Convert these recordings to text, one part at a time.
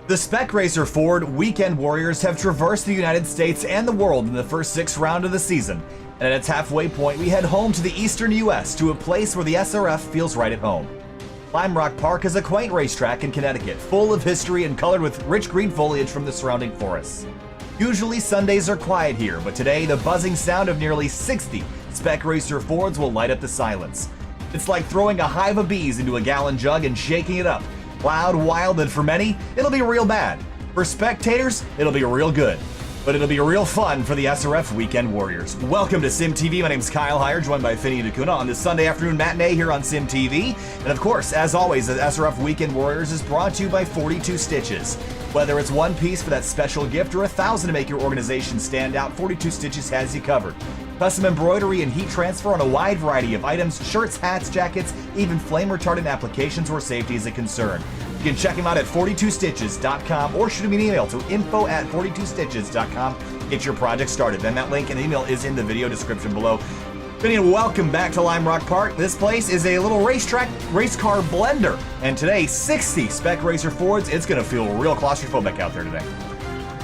The Spec Racer Ford Weekend Warriors have traversed the United States and the world in the first 6 rounds of the season, and at its halfway point we head home to the eastern US to a place where the SRF feels right at home. Lime Rock Park is a quaint racetrack in Connecticut, full of history and colored with rich green foliage from the surrounding forests. Usually Sundays are quiet here, but today the buzzing sound of nearly 60 Spec Racer Fords will light up the silence. It's like throwing a hive of bees into a gallon jug and shaking it up. Loud, wild, and for many, it'll be real bad. For spectators, it'll be real good. But it'll be real fun for the SRF Weekend Warriors. Welcome to SYM TV. My name's Kyle Heyer, joined by Finney and Acuna on this Sunday afternoon matinee here on SYM TV. And of course, as always, the SRF Weekend Warriors is brought to you by 42 Stitches. Whether it's one piece for that special gift or 1,000 to make your organization stand out, 42 Stitches has you covered. Custom embroidery and heat transfer on a wide variety of items, shirts, hats, jackets, even flame retardant applications where safety is a concern. You can check them out at 42stitches.com or shoot me an email to info@42stitches.com. Get your project started. Then that link and email is in the video description below. Vinny, welcome back to Lime Rock Park. This place is a little racetrack, race car blender. And today, 60 Spec Racer Fords. It's going to feel real claustrophobic out there today.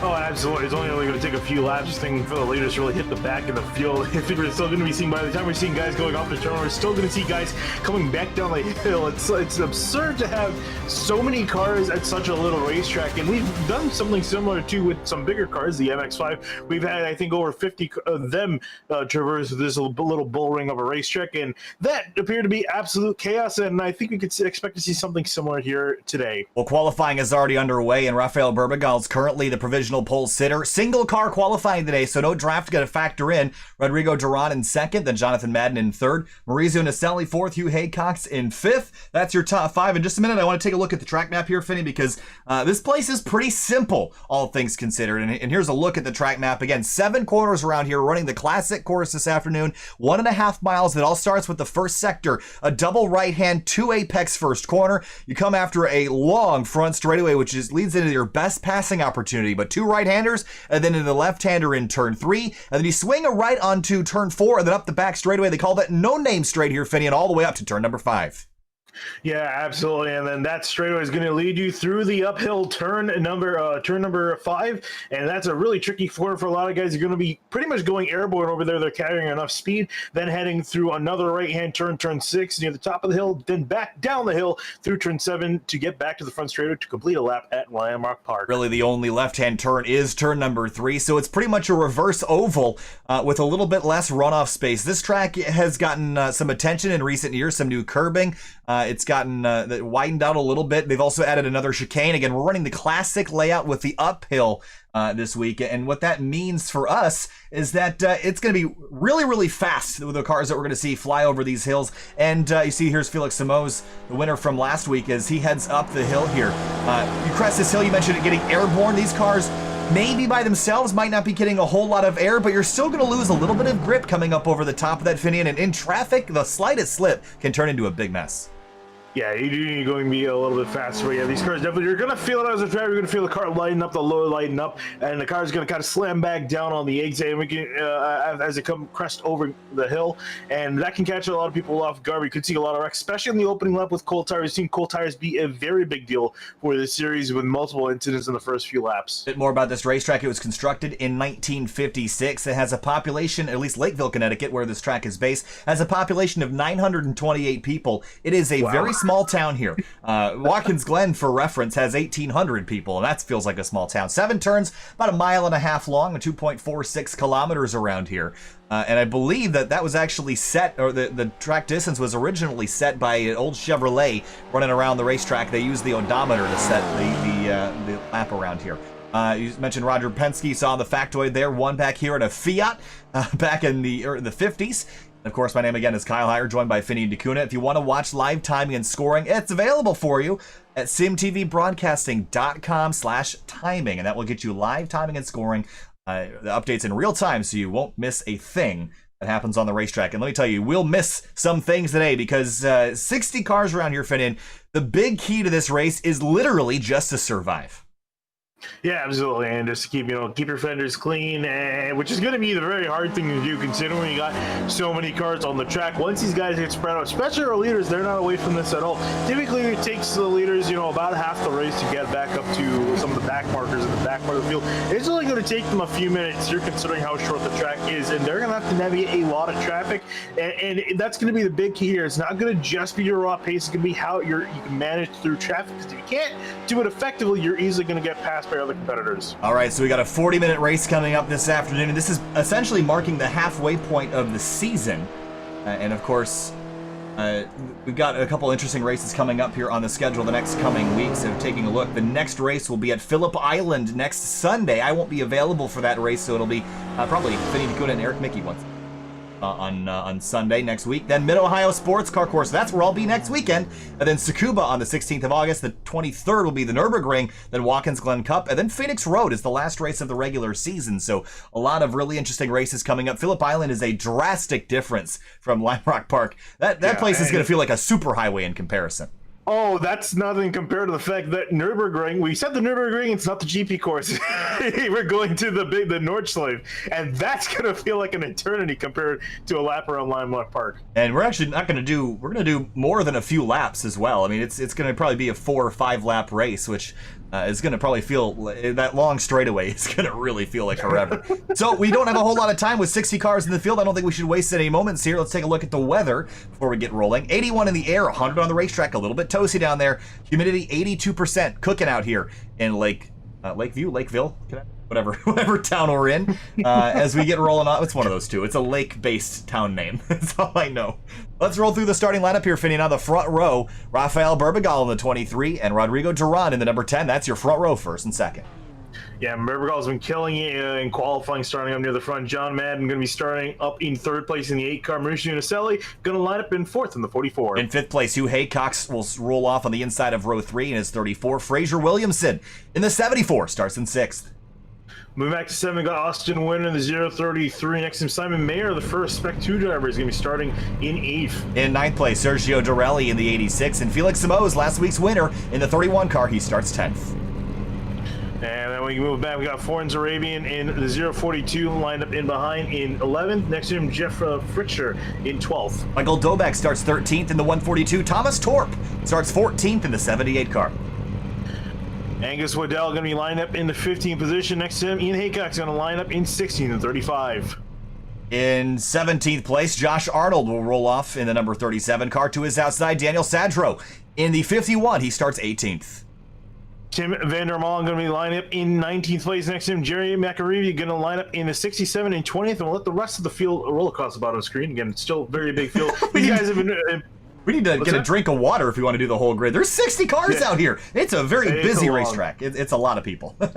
Oh, absolutely. It's only going to take a few laps. This thing for the leaders to really hit the back of the field. I think we're still going to be seeing, by the time we're seeing guys going off the turn, we're still going to see guys coming back down the hill. It's absurd to have so many cars at such a little racetrack. And we've done something similar too with some bigger cars, the MX-5. We've had, I think, over 50 of them traverse this little bull ring of a racetrack. And that appeared to be absolute chaos. And I think we could expect to see something similar here today. Well, qualifying is already underway, and Rafael Berbagal is currently the provisional pole sitter. Single car qualifying today, so no draft got to factor in. Rodrigo Duran in second, then Jonathan Madden in third, Maurizio Naselli fourth, Hugh Haycox in fifth. That's your top 5. In just a minute, I want to take a look at the track map here, Finney, because this place is pretty simple, all things considered. And here's a look at the track map. Again, 7 corners around here, running the classic course this afternoon, 1.5 miles. That all starts with the first sector, a double right-hand, 2 apex first corner. You come after a long front straightaway, which leads into your best passing opportunity, but 2 right-handers, and then in the left-hander in turn 3, and then you swing a right onto turn 4, and then up the back straightaway. They call that no-name straight here, Finney, and all the way up to turn number 5. Yeah, absolutely. And then that straightaway is going to lead you through the uphill turn number 5, and that's a really tricky corner for a lot of guys. You're going to be pretty much going airborne over there. They're carrying enough speed, then heading through another right-hand turn 6 near the top of the hill, then back down the hill through turn 7 to get back to the front straightaway to complete a lap at Lime Rock Park. Really, the only left-hand turn is turn number 3, so it's pretty much a reverse oval with a little bit less runoff space. This track has gotten some attention in recent years, some new curbing. It's gotten widened out a little bit. They've also added another chicane. Again, we're running the classic layout with the uphill this week. And what that means for us is that it's going to be really, really fast with the cars that we're going to see fly over these hills. And you see here's Felix Simoes, the winner from last week, as he heads up the hill here. You crest this hill, you mentioned it getting airborne. These cars maybe by themselves might not be getting a whole lot of air, but you're still going to lose a little bit of grip coming up over the top of that, Finian. And in traffic, the slightest slip can turn into a big mess. Yeah, you're going to be a little bit faster. But yeah, these cars definitely, you're going to feel it as a driver. You're going to feel the car lighten up, the lower lighten up, and the car is going to kind of slam back down on the exit and we can, as it come crest over the hill. And that can catch a lot of people off guard. We could see a lot of wrecks, especially in the opening lap with cold tires. We've seen cold tires be a very big deal for this series with multiple incidents in the first few laps. A bit more about this racetrack. It was constructed in 1956. It has a population, at least Lakeville, Connecticut, where this track is based, has a population of 928 people. It is a very small town here. Watkins Glen, for reference, has 1,800 people, and that feels like a small town. 7 turns, about 1.5 miles long, and 2.46 kilometers around here. And I believe that was actually set, or the track distance was originally set by an old Chevrolet running around the racetrack. They used the odometer to set the lap around here. You mentioned Roger Penske, saw the factoid there, won back here in a Fiat back in the 50s. Of course, my name again is Kyle Heyer, joined by Finney DeCuna. If you want to watch live timing and scoring, it's available for you at simtvbroadcasting.com/timing, and that will get you live timing and scoring, the updates in real time, so you won't miss a thing that happens on the racetrack. And let me tell you, we'll miss some things today because 60 cars around here, Finney. The big key to this race is literally just to survive. Yeah, absolutely, and just to keep your fenders clean, which is going to be the very hard thing to do considering you got so many cars on the track. Once these guys get spread out, especially our leaders, they're not away from this at all. Typically, it takes the leaders, about half the race to get back up to some of the back markers in the back part of the field. It's only going to take them a few minutes here, considering how short the track is, and they're going to have to navigate a lot of traffic, and that's going to be the big key here. It's not going to just be your raw pace; it's going to be how you can manage through traffic. Because if you can't do it effectively, you're easily going to get passed by other competitors. All right, so we got a 40-minute race coming up this afternoon, and this is essentially marking the halfway point of the season. And of course, we've got a couple interesting races coming up here on the schedule the next coming weeks. So taking a look, the next race will be at Phillip Island next Sunday. I won't be available for that race, so it'll be probably Finney DeCuna and Eric Mickey once on Sunday next week. Then Mid-Ohio Sports Car Course, that's where I'll be next weekend. And then Tsukuba on the 16th of August. The 23rd will be the Nürburgring, then Watkins Glen Cup, and then Phoenix Road is the last race of the regular season. So a lot of really interesting races coming up. Phillip Island is a drastic difference from Lime Rock Park. That place is going to feel like a superhighway in comparison. Oh, that's nothing compared to the fact that Nürburgring, we said the Nürburgring, it's not the GP course. We're going to the Nordschleife, and that's going to feel like an eternity compared to a lap around Lime Rock Park. And we're actually not going to do, we're going to do more than a few laps as well. I mean, it's going to probably be a 4 or 5 lap race, which is going to probably feel, that long straightaway is going to really feel like forever. So we don't have a whole lot of time with 60 cars in the field. I don't think we should waste any moments here. Let's take a look at the weather before we get rolling. 81 in the air, 100 on the racetrack, a little bit toasty down there. Humidity 82%, cooking out here in Lakeville, whatever town we're in. As we get rolling on, it's one of those two. It's a lake-based town name. That's all I know. Let's roll through the starting lineup here, Finney. Now the front row, Rafael Berbagal in the 23 and Rodrigo Duran in the number 10. That's your front row, first and second. Yeah, Berbagal's been killing it in qualifying, starting up near the front. John Madden going to be starting up in 3rd place in the 8 car. Mauricio Unicelli going to line up in 4th in the 44. In 5th place, Hugh Haycox will roll off on the inside of row 3 in his 34. Fraser Williamson in the 74 starts in 6th. Moving back to 7, we got Austin Winter in the 033. Next to him, Simon Mayer, the first Spec 2 driver, is going to be starting in 8th. In 9th place, Sergio Dorelli in the 86. And Felix Simoes, last week's winner, in the 31 car. He starts 10th. And then we move back, we got Foreign Arabian in the 042, lined up in behind in 11th. Next to him, Jeff Fritscher in 12th. Michael Dobek starts 13th in the 142. Thomas Torp starts 14th in the 78 car. Angus Waddell going to be lined up in the 15th position. Next to him, Ian Haycock's going to line up in 16th and 35. In 17th place, Josh Arnold will roll off in the number 37 car. To his outside, Daniel Sadro in the 51. He starts 18th. Tim Vandermaal going to be lined up in 19th place. Next to him, Jerry McAreevy going to line up in the 67 and 20th. And we'll let the rest of the field roll across the bottom of the screen. Again, it's still a very big field. These guys have been... We need to get a drink of water if we want to do the whole grid. There's 60 cars out here. It's a very busy racetrack. It's a lot of people. And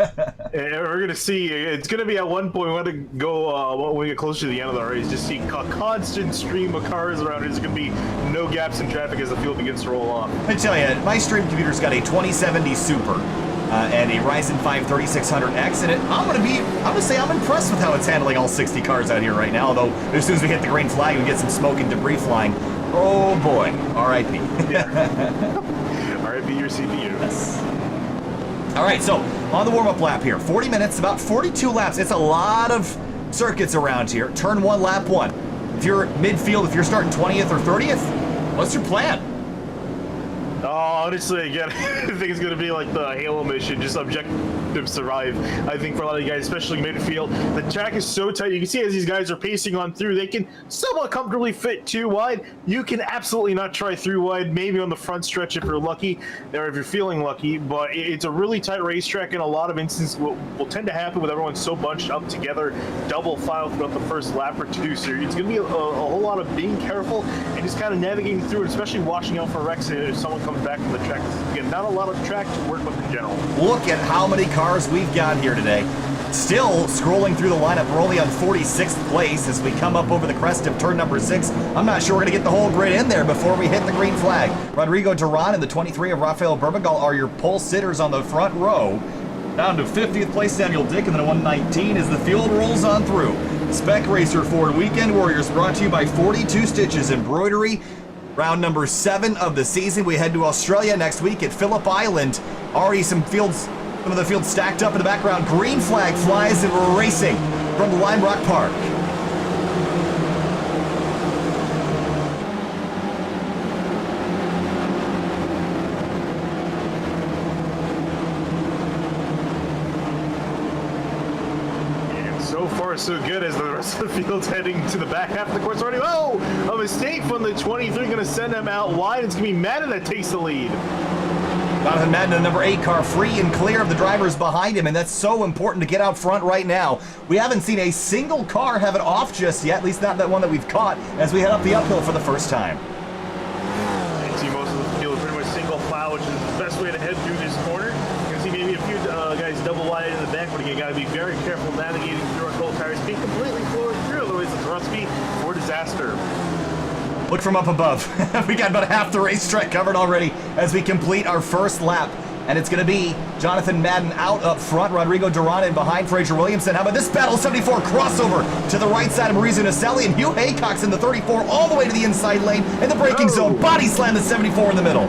we're going to see, it's going to be at one point, we want to go, when we get closer to the end of the race, just see a constant stream of cars around. There's going to be no gaps in traffic as the field begins to roll off. I tell you, my stream computer's got a 2070 Super and a Ryzen 5 3600X, and I'm gonna say I'm impressed with how it's handling all 60 cars out here right now, although as soon as we hit the green flag, we get some smoke and debris flying. Oh boy, R.I.P. R.I.P. your CPU. Yes. All right, so on the warm-up lap here, 40 minutes, about 42 laps. It's a lot of circuits around here. Turn 1, lap 1. If you're midfield, if you're starting 20th or 30th, what's your plan? Oh, honestly, again, I think it's going to be like the Halo mission, just objective survive. I think for a lot of you guys, especially midfield, the track is so tight. You can see as these guys are pacing on through, they can somewhat comfortably fit 2 wide. You can absolutely not try 3 wide, maybe on the front stretch if you're lucky, or if you're feeling lucky, but it's a really tight racetrack, and a lot of instances will tend to happen with everyone so bunched up together, double file throughout the first lap or 2, so it's going to be a whole lot of being careful and just kind of navigating through it, especially watching out for wrecks if someone comes back from the track. Again, not a lot of track to work with in general. Look at how many cars we've got here today. Still scrolling through the lineup, we're only on 46th place as we come up over the crest of turn number 6. I'm not sure we're going to get the whole grid in there before we hit the green flag. Rodrigo Duran and the 23 of Rafael Berbagal are your pole sitters on the front row. Down to 50th place, Daniel Dick, and then 119 as the field rolls on through. Spec Racer Ford Weekend Warriors brought to you by 42 Stitches Embroidery. Round number 7 of the season. We head to Australia next week at Phillip Island. Already some of the fields stacked up in the background. Green flag flies and we're racing from Lime Rock Park. So far, so good as the rest of the field's heading to the back half of the course already. Oh, a mistake from the 23, going to send him out wide. It's going to be Madden that takes the lead. Jonathan Madden, the number 8 car, free and clear of the drivers behind him, and that's so important to get out front right now. We haven't seen a single car have it off just yet, at least not that one that we've caught, as we head up the uphill for the first time. You see most of the field pretty much single file, which is the best way to head through this corner. You can see maybe a few guys double wide in the back, but again, got to be very careful navigating through our cold tires, being completely floored through, otherwise it's a recipe for disaster. Look from up above. We got about half the racetrack covered already as we complete our first lap. And it's going to be Jonathan Madden out up front, Rodrigo Duran in behind, Fraser Williamson. How about this battle? 74 crossover to the right side of Maurizio Naselli, and Hugh Haycock's in the 34 all the way to the inside lane in the braking zone. Body slam the 74 in the middle.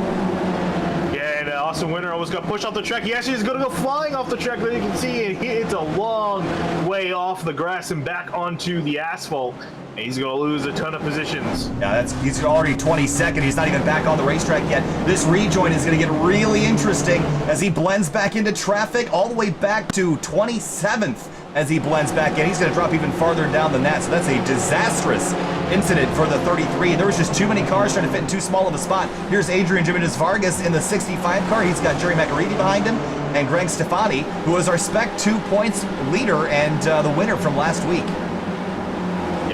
Yeah, and Austin Winter almost got pushed off the track. He actually is going to go flying off the track, but you can see it's a long way off the grass and back onto the asphalt. And he's going to lose a ton of positions. Yeah, he's already 22nd. He's not even back on the racetrack yet. This rejoin is going to get really interesting as he blends back into traffic all the way back to 27th as he blends back in. He's going to drop even farther down than that, so that's a disastrous incident for the 33. There was just too many cars trying to fit in too small of a spot. Here's Adrian Jimenez Vargas in the 65 car. He's got Jerry McAreevy behind him and Greg Stefani, who was our Spec 2 points leader and the winner from last week.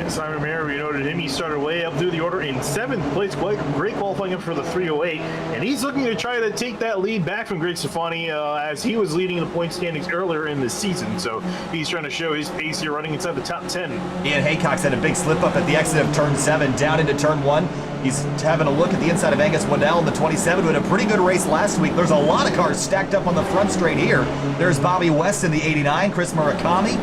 Simon Mayer, we noted him. He started way up through the order in 7th place. Great qualifying up for the 308. And he's looking to try to take that lead back from Greg Stefani as he was leading in the point standings earlier in the season. So he's trying to show his pace here running inside the top 10. Ian Haycock's had a big slip up at the exit of turn 7 down into turn 1. He's having a look at the inside of Angus Waddell in the 27, who had a pretty good race last week. There's a lot of cars stacked up on the front straight here. There's Bobby West in the 89, Chris Murakami.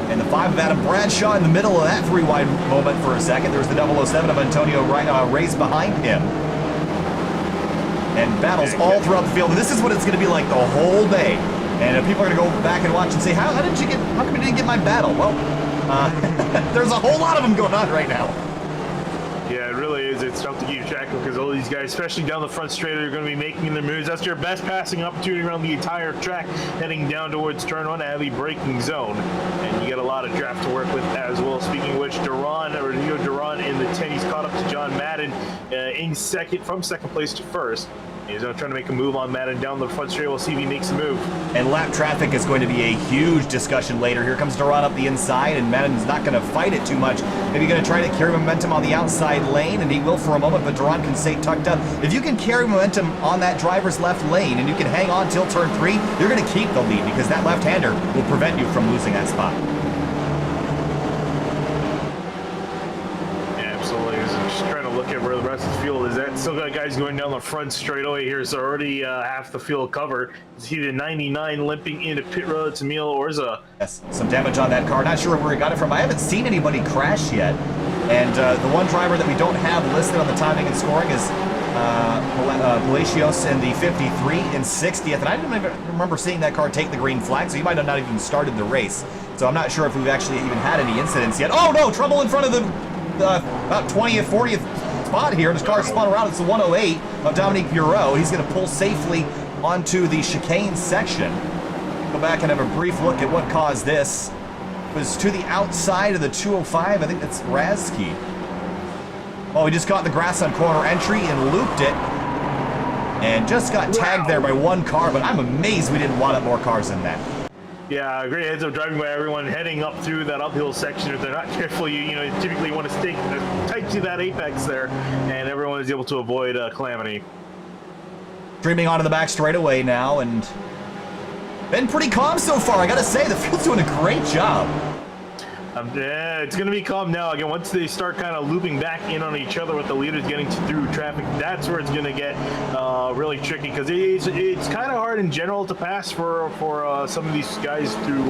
And the 5 of Adam Bradshaw in the middle of that 3-wide moment for a second. There's the 007 of Antonio Reyes behind him. And battles all throughout the field. And this is what it's going to be like the whole day. And people are going to go back and watch and say, how come you didn't get my battle? Well, there's a whole lot of them going on right now. Yeah, it really is. It's tough to keep track of because all these guys, especially down the front straight, are going to be making their moves. That's your best passing opportunity around the entire track, heading down towards turn 1, a heavy braking zone. And you get a lot of draft to work with as well. Speaking of which, Duran in the 10, he's caught up to John Madden in second, from second place to first. He's trying to make a move on Madden down the front straight. We'll see if he makes a move. And lap traffic is going to be a huge discussion later. Here comes Duran up the inside, and Madden's not going to fight it too much. Maybe going to try to carry momentum on the outside lane, and he will for a moment, but Duran can stay tucked up. If you can carry momentum on that driver's left lane, and you can hang on till turn 3, you're going to keep the lead because that left-hander will prevent you from losing that spot. Look at where the rest of the field is at. Still got guys going down the front straightaway here. So already half the field covered. You see the 99 limping into pit road to Emil Orza. Yes, some damage on that car. Not sure where he got it from. I haven't seen anybody crash yet. And the one driver that we don't have listed on the timing and scoring is Palacios in the 53 and 60th. And I didn't even remember seeing that car take the green flag, so he might have not even started the race. So I'm not sure if we've actually even had any incidents yet. Oh no, trouble in front of the about 20th, 40th spot here. His car spun around. It's the 108 of Dominique Bureau. He's going to pull safely onto the chicane section. Go back and have a brief look at what caused this. It was to the outside of the 205. I think that's Razki. Oh, he just caught the grass on corner entry and looped it. And just got tagged there by one car, but I'm amazed we didn't wad up more cars than that. Yeah, great heads up driving by everyone heading up through that uphill section. If they're not careful, you typically want to stick tight to that apex there, and everyone is able to avoid calamity. Streaming onto the back straightaway now, and been pretty calm so far. I gotta say, the field's doing a great job. Yeah, it's going to be calm now. Again, once they start kind of looping back in on each other with the leaders getting through traffic, that's where it's going to get really tricky, because it's kind of hard in general to pass for some of these guys through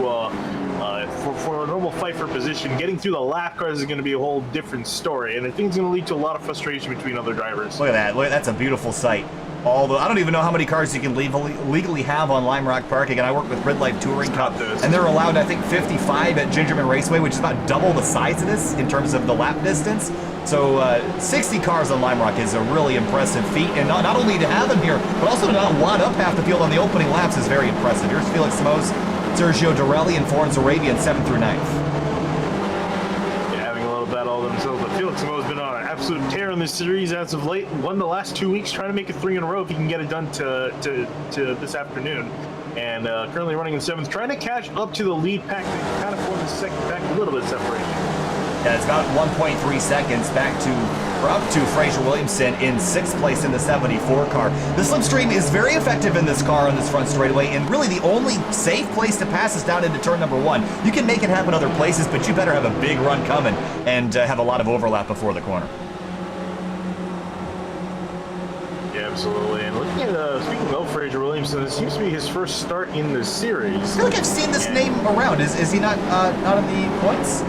for a normal fight for position. Getting through the lap cars is going to be a whole different story, and I think it's going to lead to a lot of frustration between other drivers. Look at that. Look, that's a beautiful sight. Although I don't even know how many cars you can legally have on Lime Rock Park. Again, I work with Red Life Touring Cup, and they're allowed, I think, 55 at Gingerman Raceway, which is about double the size of this in terms of the lap distance. So 60 cars on Lime Rock is a really impressive feat, and not only to have them here, but also to not wad up half the field on the opening laps is very impressive. Here's Felix Simoes, Sergio Dorelli, and Florence Arabia in 7th through 9th. Battle themselves, but Felix Simoes has been on an absolute tear in this series as of late. Won the last 2 weeks, trying to make it 3 in a row if he can get it done to this afternoon. And currently running in 7th, trying to catch up to the lead pack that kind of formed the second pack, a little bit of separation. Yeah, it's about 1.3 seconds up to Fraser Williamson in 6th place in the 74 car. The slipstream is very effective in this car on this front straightaway, and really the only safe place to pass is down into turn number 1. You can make it happen other places, but you better have a big run coming and have a lot of overlap before the corner. Yeah, absolutely. And looking at, speaking of Fraser Williamson, this seems to be his first start in the series. I feel like I've seen this name around. Is he not in the points?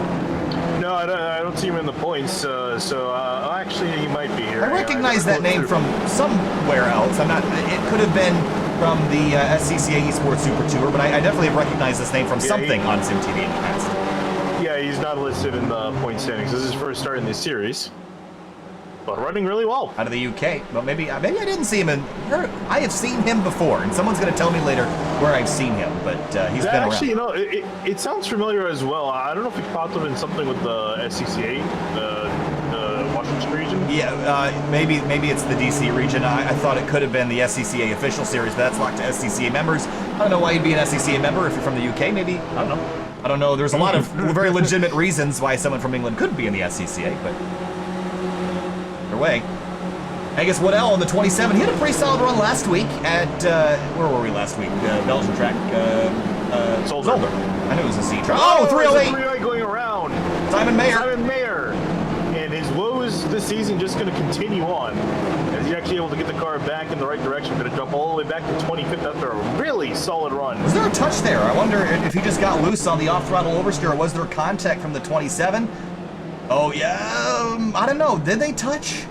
No, I don't see him in the points, actually he might be here. I recognize that name from somewhere else. It could have been from the SCCA Esports Super Tour, but I definitely have recognized this name from something on SYM TV in the past. Yeah, he's not listed in the point standings. This is his first start in this series, but running really well. Out of the UK, but maybe I didn't see him I have seen him before, and someone's going to tell me later where I've seen him, but he's been around. Actually, it sounds familiar as well. I don't know if he popped up in something with the SCCA, the Washington region. Yeah, maybe it's the DC region. I thought it could have been the SCCA official series, but that's locked to SCCA members. I don't know why you'd be an SCCA member if you're from the UK. Maybe, I don't know. I don't know. There's a lot of very legitimate reasons why someone from England could be in the SCCA, but either way. Angus Waddell on the 27. He had a pretty solid run last week at, where were we last week? Belgian track, Zolder. I knew it was a C track. Oh, 308! 308 going around. Simon Mayer. And his woes this season just going to continue on. As he's actually able to get the car back in the right direction. Going to jump all the way back to 25th after a really solid run. Was there a touch there? I wonder if he just got loose on the off-throttle oversteer, or was there contact from the 27? Oh, yeah, I don't know. Did they touch?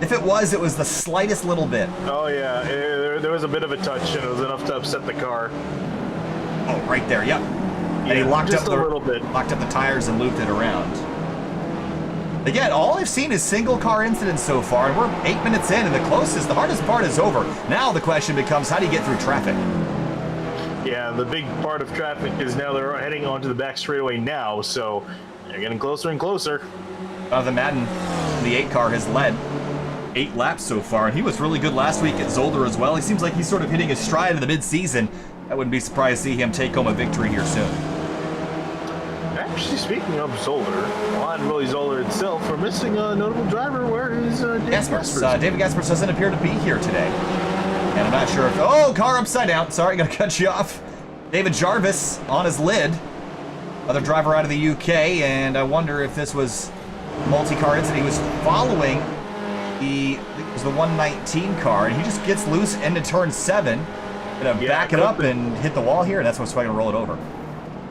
If it was the slightest little bit. Oh, yeah. There was a bit of a touch, and it was enough to upset the car. Oh, right there, yep. And he locked up the tires and looped it around. Again, all I've seen is single car incidents so far, and we're 8 minutes in, and the hardest part is over. Now the question becomes, how do you get through traffic? Yeah, the big part of traffic is now they're heading onto the back straightaway now, so they're getting closer and closer. Jonathan Madden, the 8 car, has led 8 laps so far, and he was really good last week at Zolder as well. He seems like he's sort of hitting his stride in the mid-season. I wouldn't be surprised to see him take home a victory here soon. Actually, speaking of Zolder, on Willie Zolder itself, we're missing a notable driver. Where is David Gaspers? David Gaspers doesn't appear to be here today. And I'm not sure if... Oh, car upside down. Sorry, gotta cut you off. David Jarvis on his lid. Other driver out of the UK, and I wonder if this was a multi-car incident. He was following it was the 119 car, and he just gets loose into turn 7. Gonna back it up and hit the wall here, and that's what's going to roll it over.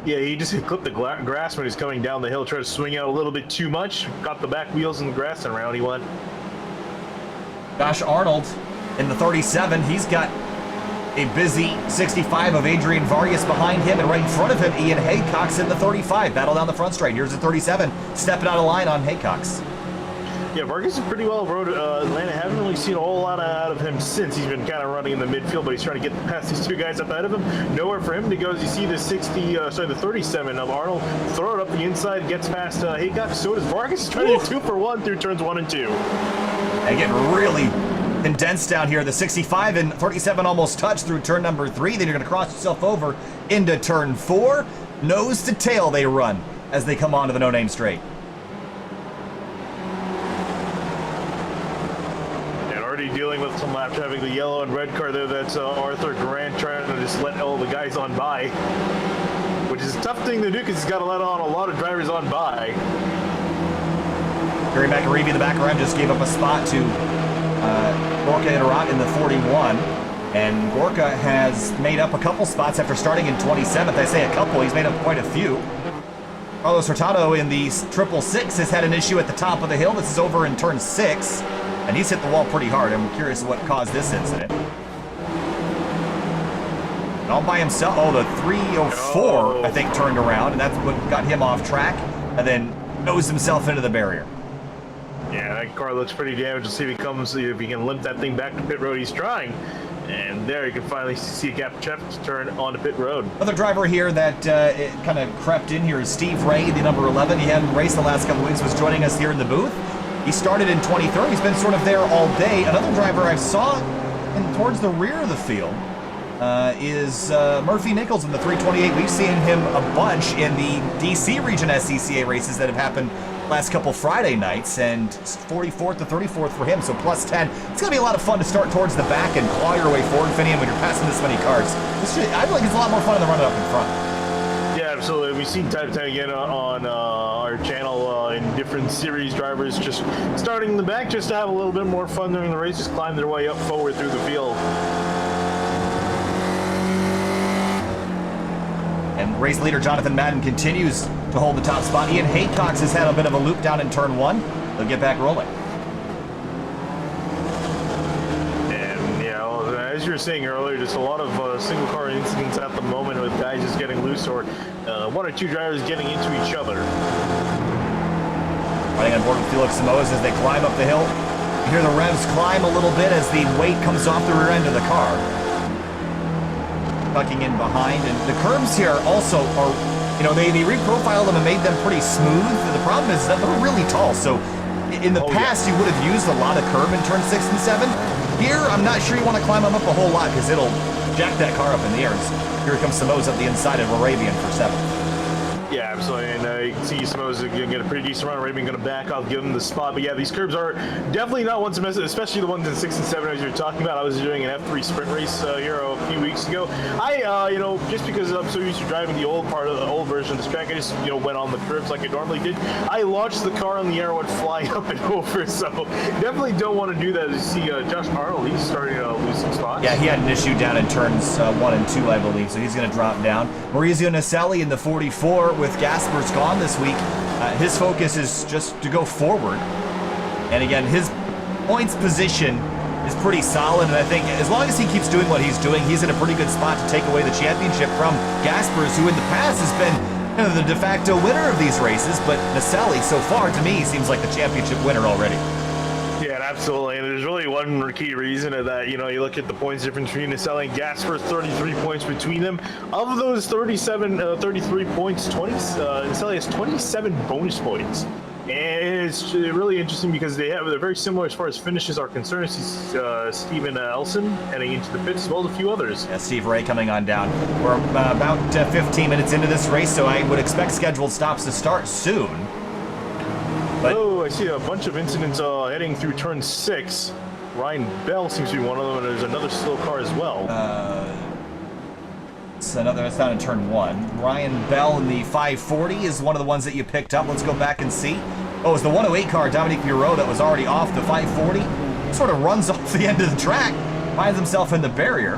Yeah, he just clipped the grass when he's coming down the hill, tried to swing out a little bit too much, got the back wheels in the grass, and around he went. Josh Arnold in the 37, he's got a busy 65 of Adrian Vargas behind him, and right in front of him, Ian Haycock's in the 35. Battle down the front straight. Here's the 37, stepping out of line on Haycock's. Yeah, Vargas is pretty well rode Atlanta. Haven't really seen a whole lot out of him since. He's been kind of running in the midfield, but he's trying to get past these two guys up ahead of him. Nowhere for him to go as you see the 37 of Arnold throw it up the inside, gets past Haycock. So does Vargas. He's trying to do 2 for 1 through turns 1 and 2. And getting really condensed down here. The 65 and 37 almost touched through turn number 3. Then you're going to cross yourself over into turn 4. Nose to tail they run as they come onto the no-name straight. Dealing with some lap traffic, the yellow and red car there. That's Arthur Grant trying to just let all the guys on by, which is a tough thing to do because he's got to let on a lot of drivers on by. Gary McAreevy in the back row just gave up a spot to Gorka Iterat in the 41, and Gorka has made up a couple spots after starting in 27th. I say a couple, he's made up quite a few. Carlos Hurtado in the 666 has had an issue at the top of the hill. This is over in turn 6. And he's hit the wall pretty hard. I'm curious what caused this incident. And all by himself. Oh, the 304, I think, turned around, and that's what got him off track, and then nosed himself into the barrier. Yeah, that car looks pretty damaged. Let's see if he can limp that thing back to pit road. He's trying. And there you can finally see a gap to turn onto pit road. Another driver here that kind of crept in here is Steve Ray, the number 11. He hadn't raced the last couple weeks, was joining us here in the booth. He started in 23rd. He's been sort of there all day. Another driver I saw towards the rear of the field is Murphy Nichols in the 328. We've seen him a bunch in the DC region SCCA races that have happened last couple Friday nights, and 44th to 34th for him, so plus 10. It's going to be a lot of fun to start towards the back and claw your way forward, Finian, when you're passing this many cars. I feel like it's a lot more fun than running up in front. Yeah, absolutely. We've seen time and time again on our channel in different series drivers just starting in the back just to have a little bit more fun during the race, just climb their way up forward through the field. And race leader Jonathan Madden continues to hold the top spot. Ian Haycox has had a bit of a loop down in turn 1. They'll get back rolling. As you were saying earlier, just a lot of single car incidents at the moment with guys just getting loose or 1 or 2 drivers getting into each other. Riding on board with Felix Samoas as they climb up the hill. You hear the revs climb a little bit as the weight comes off the rear end of the car. Tucking in behind, and the curbs here also are, they reprofiled them and made them pretty smooth. The problem is that they're really tall, so in the past you would have used a lot of curb in turn 6 and 7. Here, I'm not sure you want to climb them up a whole lot because it'll jack that car up in the air. Here comes Samoas up the inside of Arabian for 7. Yeah, absolutely, and you can see Samoa's going to get a pretty decent run. Arabian going to back off, give him the spot. But yeah, these curbs are definitely not ones to mess with, especially the ones in 6 and 7 as you were talking about. I was doing an F3 sprint race here a few weeks ago. I, just because I'm so used to driving the old part of the old version of this track, I just, went on the curbs like I normally did. I launched the car in the air, went flying up and over, so definitely don't want to do that. As you see Josh Arnold, he's starting to lose some spots. Yeah, he had an issue down in turns 1 and 2, I believe, so he's going to drop down. Maurizio Naselli in the 44 with Gaspers gone this week. His focus is just to go forward. And again, his points position is pretty solid, and I think as long as he keeps doing what he's doing, he's in a pretty good spot to take away the championship from Gaspers, who in the past has been the de facto winner of these races, but Naselli, so far, to me, seems like the championship winner already. Yeah, absolutely, and there's really one key reason of that. You look at the points difference between Naselli and Gaspers, 33 points between them. Of those 33 points, Naselli has 27 bonus points. And it's really interesting because they're very similar as far as finishes are concerned. Steven Elson heading into the pits as well as a few others. Yeah, Steve Ray coming on down. We're about 15 minutes into this race, so I would expect scheduled stops to start soon. But I see a bunch of incidents heading through turn 6. Ryan Bell seems to be one of them, and there's another slow car as well. That's down in turn 1. Ryan Bell in the 540 is one of the ones that you picked up. Let's go back and see. Oh, it's the 108 car, Dominique Bureau, that was already off the 540. Sort of runs off the end of the track, finds himself in the barrier.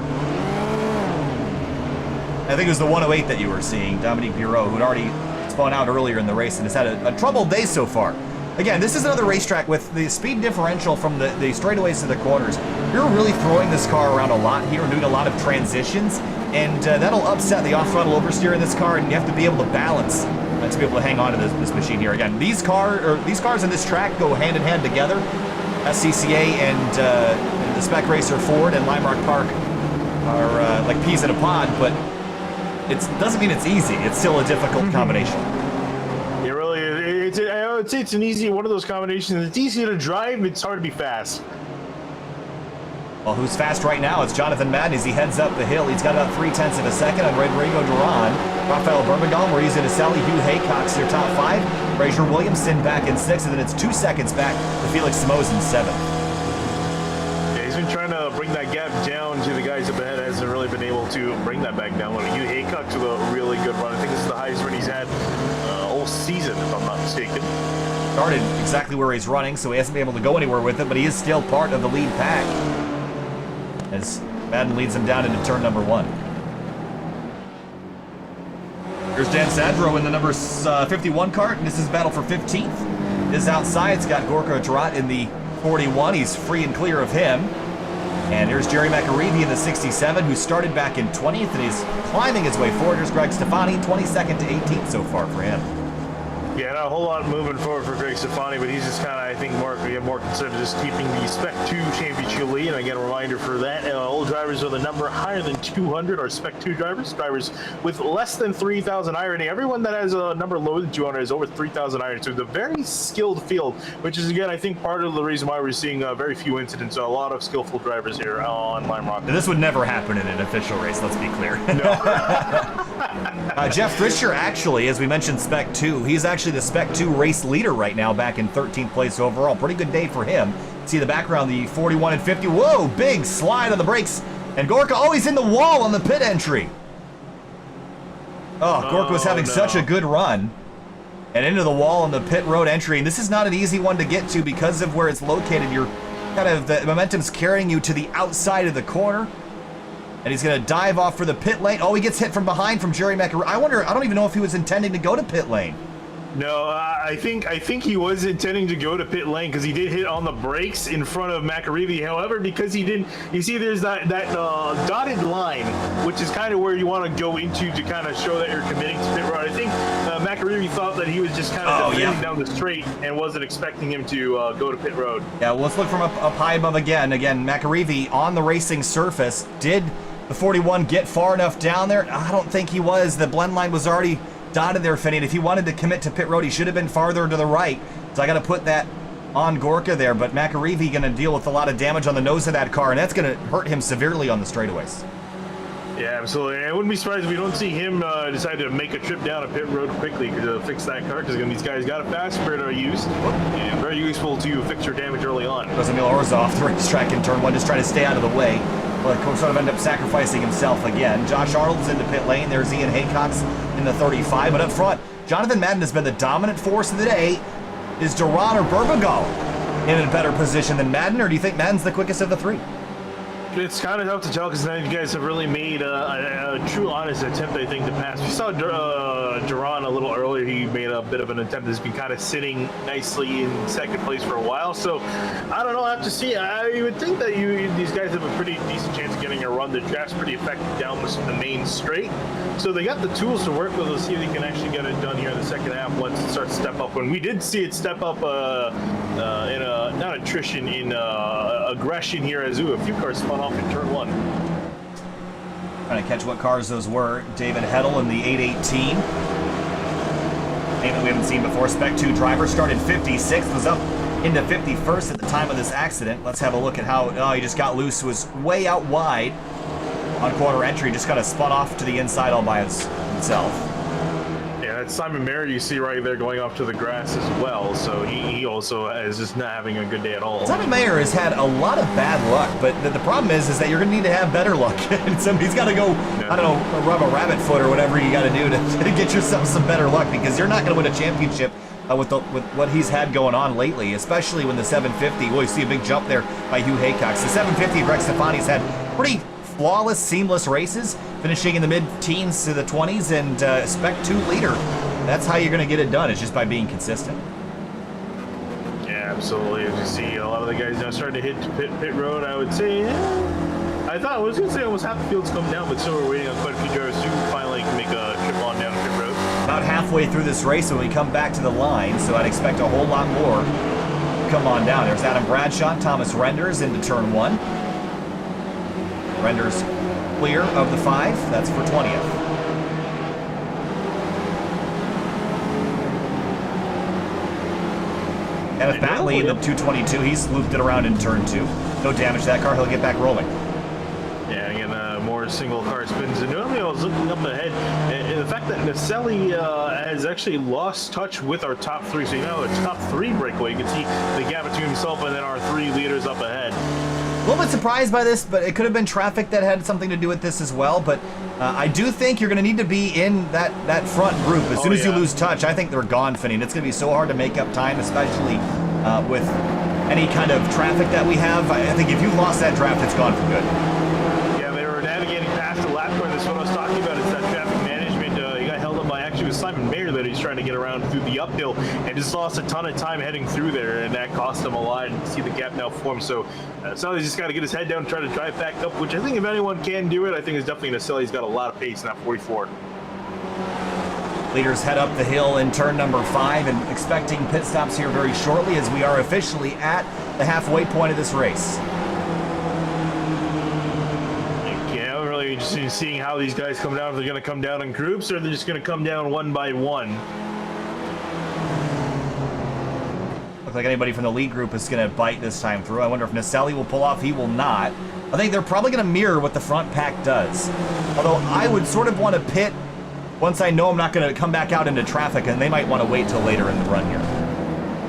I think it was the 108 that you were seeing, Dominique Bureau, who'd already spun out earlier in the race and has had a troubled day so far. Again, this is another racetrack with the speed differential from the straightaways to the corners. You're really throwing this car around a lot here and doing a lot of transitions, and that'll upset the off-throttle oversteer in this car, and you have to be able to balance to be able to hang on to this machine here. Again, these cars in this track go hand in hand together. SCCA and the Spec Racer Ford and Lime Rock Park are like peas in a pod, but it doesn't mean it's easy. It's still a difficult combination. It really is. I would say it's an easy one of those combinations. It's easy to drive. It's hard to be fast. Well, who's fast right now? It's Jonathan Madden as he heads up the hill. He's got about 0.3 of a second on Rodrigo Duran. Rafael Berbagal, Maurice Inicelli, Hugh Haycock's their top 5. Fraser Williamson back in 6th, and then it's 2 seconds back to Felix Simoes in 7th. Yeah, he's been trying to bring that gap down to the guys up ahead. Hasn't really been able to bring that back down. Hugh Haycock's with a really good run. I think this is the highest run he's had all season, if I'm not mistaken. Started exactly where he's running, so he hasn't been able to go anywhere with it, but he is still part of the lead pack as Madden leads him down into turn number 1. Here's Dan Sadro in the number 51 cart, and this is battle for 15th. This outside's got Gorka Tarat in the 41. He's free and clear of him. And here's Jerry McAreevy in the 67, who started back in 20th, and he's climbing his way forward. Here's Greg Stefani, 22nd to 18th so far for him. Yeah, not a whole lot moving forward for Greg Stefani, but he's just kind of, I think, more concerned with just keeping the Spec 2 championship lead. And again, a reminder for that, all drivers with a number higher than 200 are Spec 2 drivers. Drivers with less than 3,000 iron. Everyone that has a number lower than 200 is over 3,000 iron. So it's a very skilled field, which is, again, I think part of the reason why we're seeing very few incidents. A lot of skillful drivers here on Lime Rock. This would never happen in an official race, let's be clear. No. Jeff Fischer, actually, as we mentioned Spec 2, he's actually the Spec 2 race leader right now, back in 13th place overall. Pretty good day for him. See the background, the 41 and 50. Whoa, big slide on the brakes. And Gorka always in the wall on the pit entry. Oh, Gorka was having such a good run. And into the wall on the pit road entry. And this is not an easy one to get to because of where it's located. You're kind of, the momentum's carrying you to the outside of the corner. And he's going to dive off for the pit lane. Oh, he gets hit from behind from Jerry McAreevy. I don't even know if he was intending to go to pit lane. No, I think he was intending to go to pit lane because he did hit on the brakes in front of McAreevy. However, because he didn't, you see, there's that dotted line, which is kind of where you want to go into to kind of show that you're committing to pit road. I think McAreevy thought that he was just kind of defending down the straight and wasn't expecting him to go to pit road. Yeah, well, let's look from up high above again. Again, McAreevy on the racing surface. Did the 41 get far enough down there? I don't think he was. The blend line was already dotted there, Finney, and if he wanted to commit to pit road, he should have been farther to the right. So I got to put that on Gorka there, but McAreevy going to deal with a lot of damage on the nose of that car, and that's going to hurt him severely on the straightaways. Yeah, absolutely. I wouldn't be surprised if we don't see him decide to make a trip down a pit road quickly to fix that car, because these guys got a fast spare to use, and very useful to fix your damage early on. Goes Emil Orza off the racetrack in turn 1, just trying to stay out of the way. But he'll sort of end up sacrificing himself again. Josh Arnold's in the pit lane. There's Ian Haycock's in the 35. But up front, Jonathan Madden has been the dominant force of the day. Is Duran or Berbagal in a better position than Madden, or do you think Madden's the quickest of the 3? It's kind of tough to tell because none of you guys have really made a true, honest attempt, I think, to pass. We saw Duran a little earlier. He made a bit of an attempt. Has been kind of sitting nicely in second place for a while. So, I don't know. I have to see. I would think that these guys have a pretty decent chance of getting a run. The track's pretty effective down the main straight. So, they got the tools to work with. Let's see if they can actually get it done here in the second half once it starts to step up. When we did see it step up in not attrition, in aggression here as a few cars spun off in turn 1. Trying to catch what cars those were. David Heddle in the 818. Name that we haven't seen before. Spec 2 driver started 56th, was up into 51st at the time of this accident. Let's have a look at how he just got loose. Was way out wide on corner entry. Just kind of spun off to the inside all by himself. That's Simon Merritt you see right there going off to the grass as well, so he also is just not having a good day at all. Simon Mayer has had a lot of bad luck, but the problem is that you're going to need to have better luck. Somebody's got to go, I don't know, rub a rabbit foot or whatever you got to do to get yourself some better luck, because you're not going to win a championship with what he's had going on lately, especially when the 750, well, you see a big jump there by Hugh Haycock. The 750 Rex Stefani's had pretty flawless, seamless races. finishing in the mid-teens to the 20s, and Spec 2 leader. That's how you're going to get it done, is just by being consistent. Yeah, absolutely. As you see, a lot of the guys now starting to hit pit road, I would say. I was going to say almost half the field's come down, but still we're waiting on quite a few drivers to finally make a trip on down pit road. About halfway through this race when we come back to the line, so I'd expect a whole lot more to come on down. There's Adam Bradshaw, Thomas Renders into turn 1. Renders clear of the 5. That's for 20th. Kenneth Batley in the 222. He's looped it around in turn 2. No damage to that car. He'll get back rolling. Yeah, again, more single car spins. And normally I was looking up ahead, and the fact that Naselli has actually lost touch with our top 3. So, you know, it's top 3 breakaway. You can see the gap between himself and then our 3 leaders up ahead. A little bit surprised by this, but it could have been traffic that had something to do with this as well. But I do think you're going to need to be in that front group. As soon as you lose touch, I think they're gone, Finney. And it's going to be so hard to make up time, especially with any kind of traffic that we have. I think if you lost that draft, it's gone for good. Yeah, they were navigating past the lap corner. That's what I was talking about. It's that traffic management. He got held up by actually with Simon Mayer that he's trying to get around through the uphill and just lost a ton of time heading through there, and that cost him a lot. And you see the gap now form. So he's just got to get his head down and try to drive back up, which I think if anyone can do it, I think it's definitely Naselli. He's got a lot of pace in that 44. Leaders head up the hill in turn number 5 and expecting pit stops here very shortly as we are officially at the halfway point of this race. Yeah, I'm really interested in seeing how these guys come down. If they're going to come down in groups or they're just going to come down one by one. Looks like anybody from the lead group is going to bite this time through. I wonder if Naselli will pull off. He will not. I think they're probably going to mirror what the front pack does. Although I would sort of want to pit once I know I'm not going to come back out into traffic, and they might want to wait till later in the run here.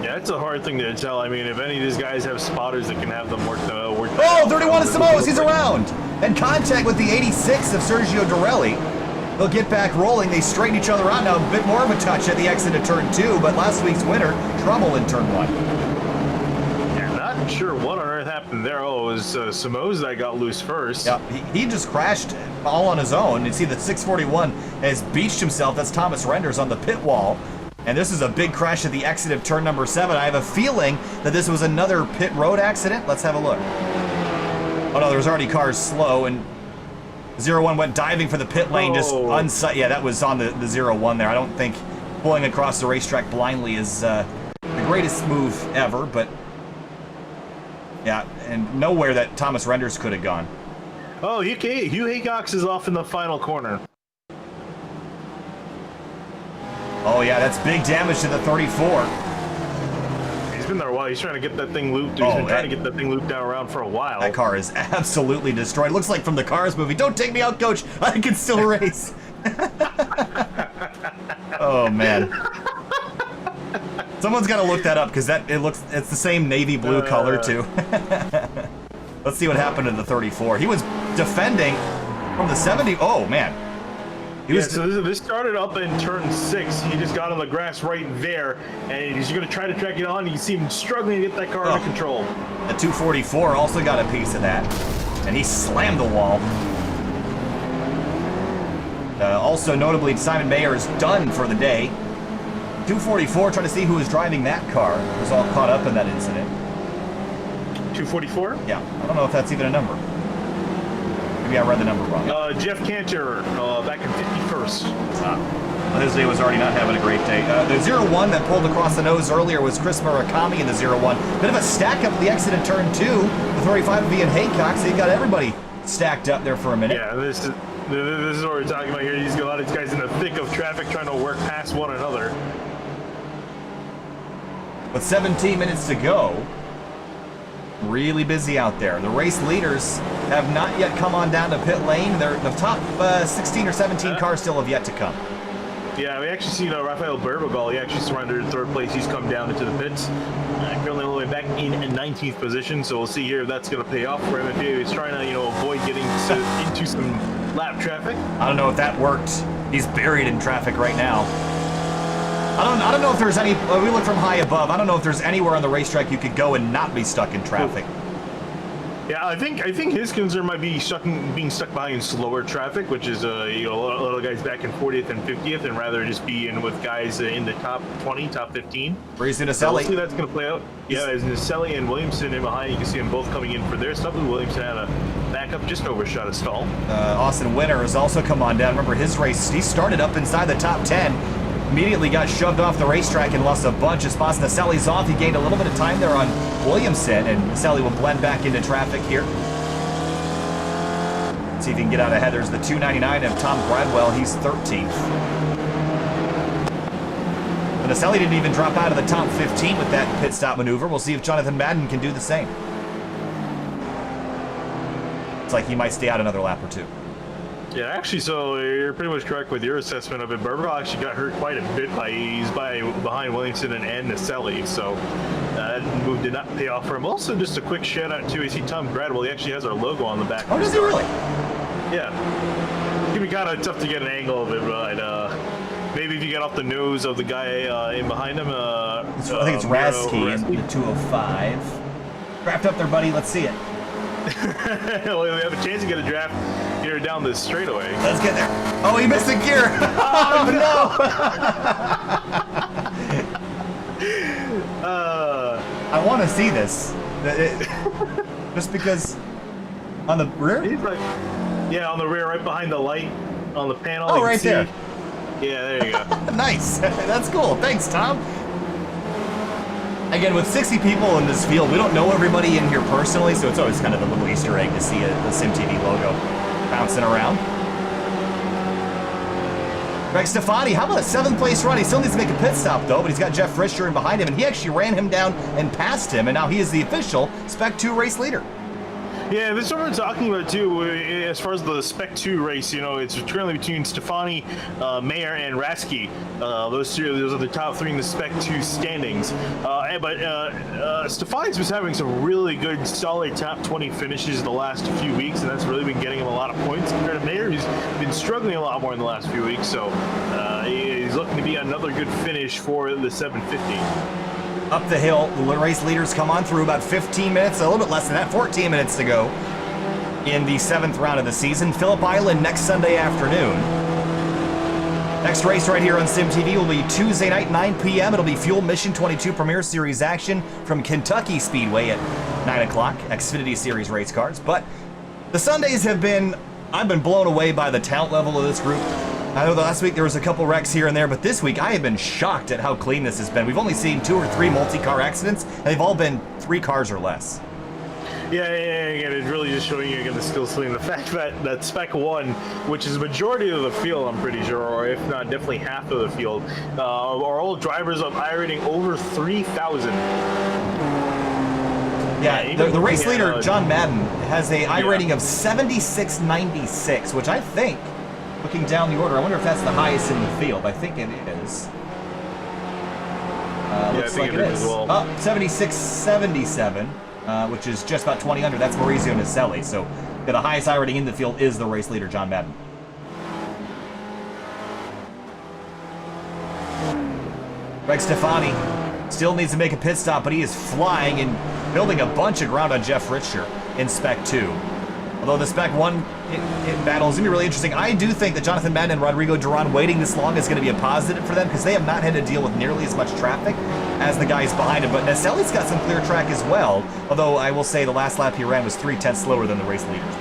Yeah, it's a hard thing to tell. I mean, if any of these guys have spotters that can have them work Oh, 31 of Samos, he's around! And contact with the 86 of Sergio Dorelli. They'll get back rolling. They straighten each other out now. A bit more of a touch at the exit of turn 2, but last week's winner, trouble in turn 1. Yeah, not sure what on earth happened there. Oh, it was Samos that got loose first. Yeah, he just crashed all on his own. You see the 641 has beached himself. That's Thomas Renders on the pit wall. And this is a big crash at the exit of turn number 7. I have a feeling that this was another pit road accident. Let's have a look. Oh no, there was already cars slow, and 01 went diving for the pit lane, just unsight. Yeah, that was on the 01 there. I don't think pulling across the racetrack blindly is the greatest move ever, but yeah, and nowhere that Thomas Renders could have gone. Oh, Hugh Haycox is off in the final corner. Oh yeah, that's big damage to the 34. He's been there a while. He's trying to get that thing looped. He's been trying to get that thing looped down around for a while. That car is absolutely destroyed. Looks like from the Cars movie. Don't take me out, coach. I can still race. Oh man. Someone's got to look that up because it's the same navy blue color too. Let's see what happened to the 34. He was defending from the 70. Oh man. So this started up in turn 6. He just got on the grass right there, and he's going to try to track it on. You see him struggling to get that car under control. The 244 also got a piece of that, and he slammed the wall. Also notably, Simon Mayer is done for the day. 244, trying to see who was driving that car. Was all caught up in that incident. 244? Yeah, I don't know if that's even a number. Maybe I read the number wrong. Jeff Cantor, back in 51st. Well, his day was already not having a great day. The 01 that pulled across the nose earlier was Chris Murakami in the 01. Bit of a stack up at the exit in turn 2. The 35 being Haycock, so you got everybody stacked up there for a minute. Yeah, this is what we're talking about here. He's got a lot of these guys in the thick of traffic trying to work past one another. With 17 minutes to go, really busy out there. The race leaders have not yet come on down to pit lane. The top 16 or 17 cars still have yet to come. Yeah, we actually see Rafael Berbagal. He actually surrendered in 3rd place. He's come down into the pits. Currently all the way back in 19th position, so we'll see here if that's going to pay off for him. If he's trying to, avoid getting into some lap traffic. I don't know if that worked. He's buried in traffic right now. I don't know if there's any. We look from high above. I don't know if there's anywhere on the racetrack you could go and not be stuck in traffic. Yeah, I think his concern might be being stuck behind slower traffic, which is a lot of guys back in 40th and 50th, and rather just be in with guys in the top 20, top 15. Breeze into So Naselli. we'll see that's going to play out. Yeah, as Naselli and Williamson in behind, you can see them both coming in for their stuff. Williamson had a backup, just overshot a stall. Austin Winter has also come on down. Remember his race, he started up inside the top 10. Immediately got shoved off the racetrack and lost a bunch of spots. Naselli's off. He gained a little bit of time there on Williamson, and Naselli will blend back into traffic here. See if he can get out ahead. There's the 299 of Tom Bradwell. He's 13th. But Naselli didn't even drop out of the top 15 with that pit stop maneuver. We'll see if Jonathan Madden can do the same. It's like he might stay out another lap or two. Yeah, actually, so you're pretty much correct with your assessment of it. Bourbon actually got hurt quite a bit behind Williamson and Naselli, so that move did not pay off for him. Also, just a quick shout out too. You see Tom Bradwell, he actually has our logo on the back. Oh, does he really? Yeah. It's gonna be kind of tough to get an angle of it, but maybe if you get off the nose of the guy in behind him. I think it's Rasky in the 205. Wrapped up there, buddy. Let's see it. Well, we have a chance to get a draft here down this straightaway. Let's get there. Oh, he missed the gear. Oh, no. I want to see this. Just because on the rear? He's like, yeah, on the rear, right behind the light on the panel. Oh, right there. Yeah, there you go. Nice. That's cool. Thanks, Tom. Again, with 60 people in this field, we don't know everybody in here personally, so it's always kind of a little Easter egg to see the SYM TV logo bouncing around. Greg Stefani, how about a 7th place run? He still needs to make a pit stop, though, but he's got Jeff Frischer in behind him, and he actually ran him down and passed him, and now he is the official Spec 2 race leader. Yeah, this is what we're talking about too. As far as the Spec 2 race, it's currently between Stefani, Mayer, and Rasky. Those are the top 3 in the Spec 2 standings. But Stefani's been having some really good, solid top 20 finishes the last few weeks, and that's really been getting him a lot of points. Compared to Mayer, who's been struggling a lot more in the last few weeks. So he's looking to be another good finish for the 750. Up the hill, the race leaders come on through about 15 minutes, a little bit less than that, 14 minutes to go in the 7th round of the season. Phillip Island next Sunday afternoon. Next race right here on SYM TV will be Tuesday night, 9 p.m. It'll be Fuel Mission 22 Premier Series action from Kentucky Speedway at 9 o'clock, Xfinity Series race cars. But the Sundays I've been blown away by the talent level of this group. I know the last week there was a couple wrecks here and there, but this week I have been shocked at how clean this has been. We've only seen 2 or 3 multi-car accidents, and they've all been 3 cars or less. Yeah, again, it's really just showing you again the skill ceiling. The fact that Spec 1, which is the majority of the field, I'm pretty sure, or if not, definitely half of the field, are all drivers of iRating over 3,000. Yeah, the race leader, John Madden, has a iRating of 7696, which I think, looking down the order, I wonder if that's the highest in the field. I think it is. Looks like it is. Well. 7677, which is just about 20 under. That's Maurizio Naselli. So the highest iRating in the field is the race leader, John Madden. Greg Stefani still needs to make a pit stop, but he is flying and building a bunch of ground on Jeff Frischer in Spec 2. Although the Spec 1 battle is going to be really interesting. I do think that Jonathan Madden and Rodrigo Duran waiting this long is going to be a positive for them because they have not had to deal with nearly as much traffic as the guys behind him. But Naselli's got some clear track as well, although I will say the last lap he ran was 3/10 slower than the race leaders.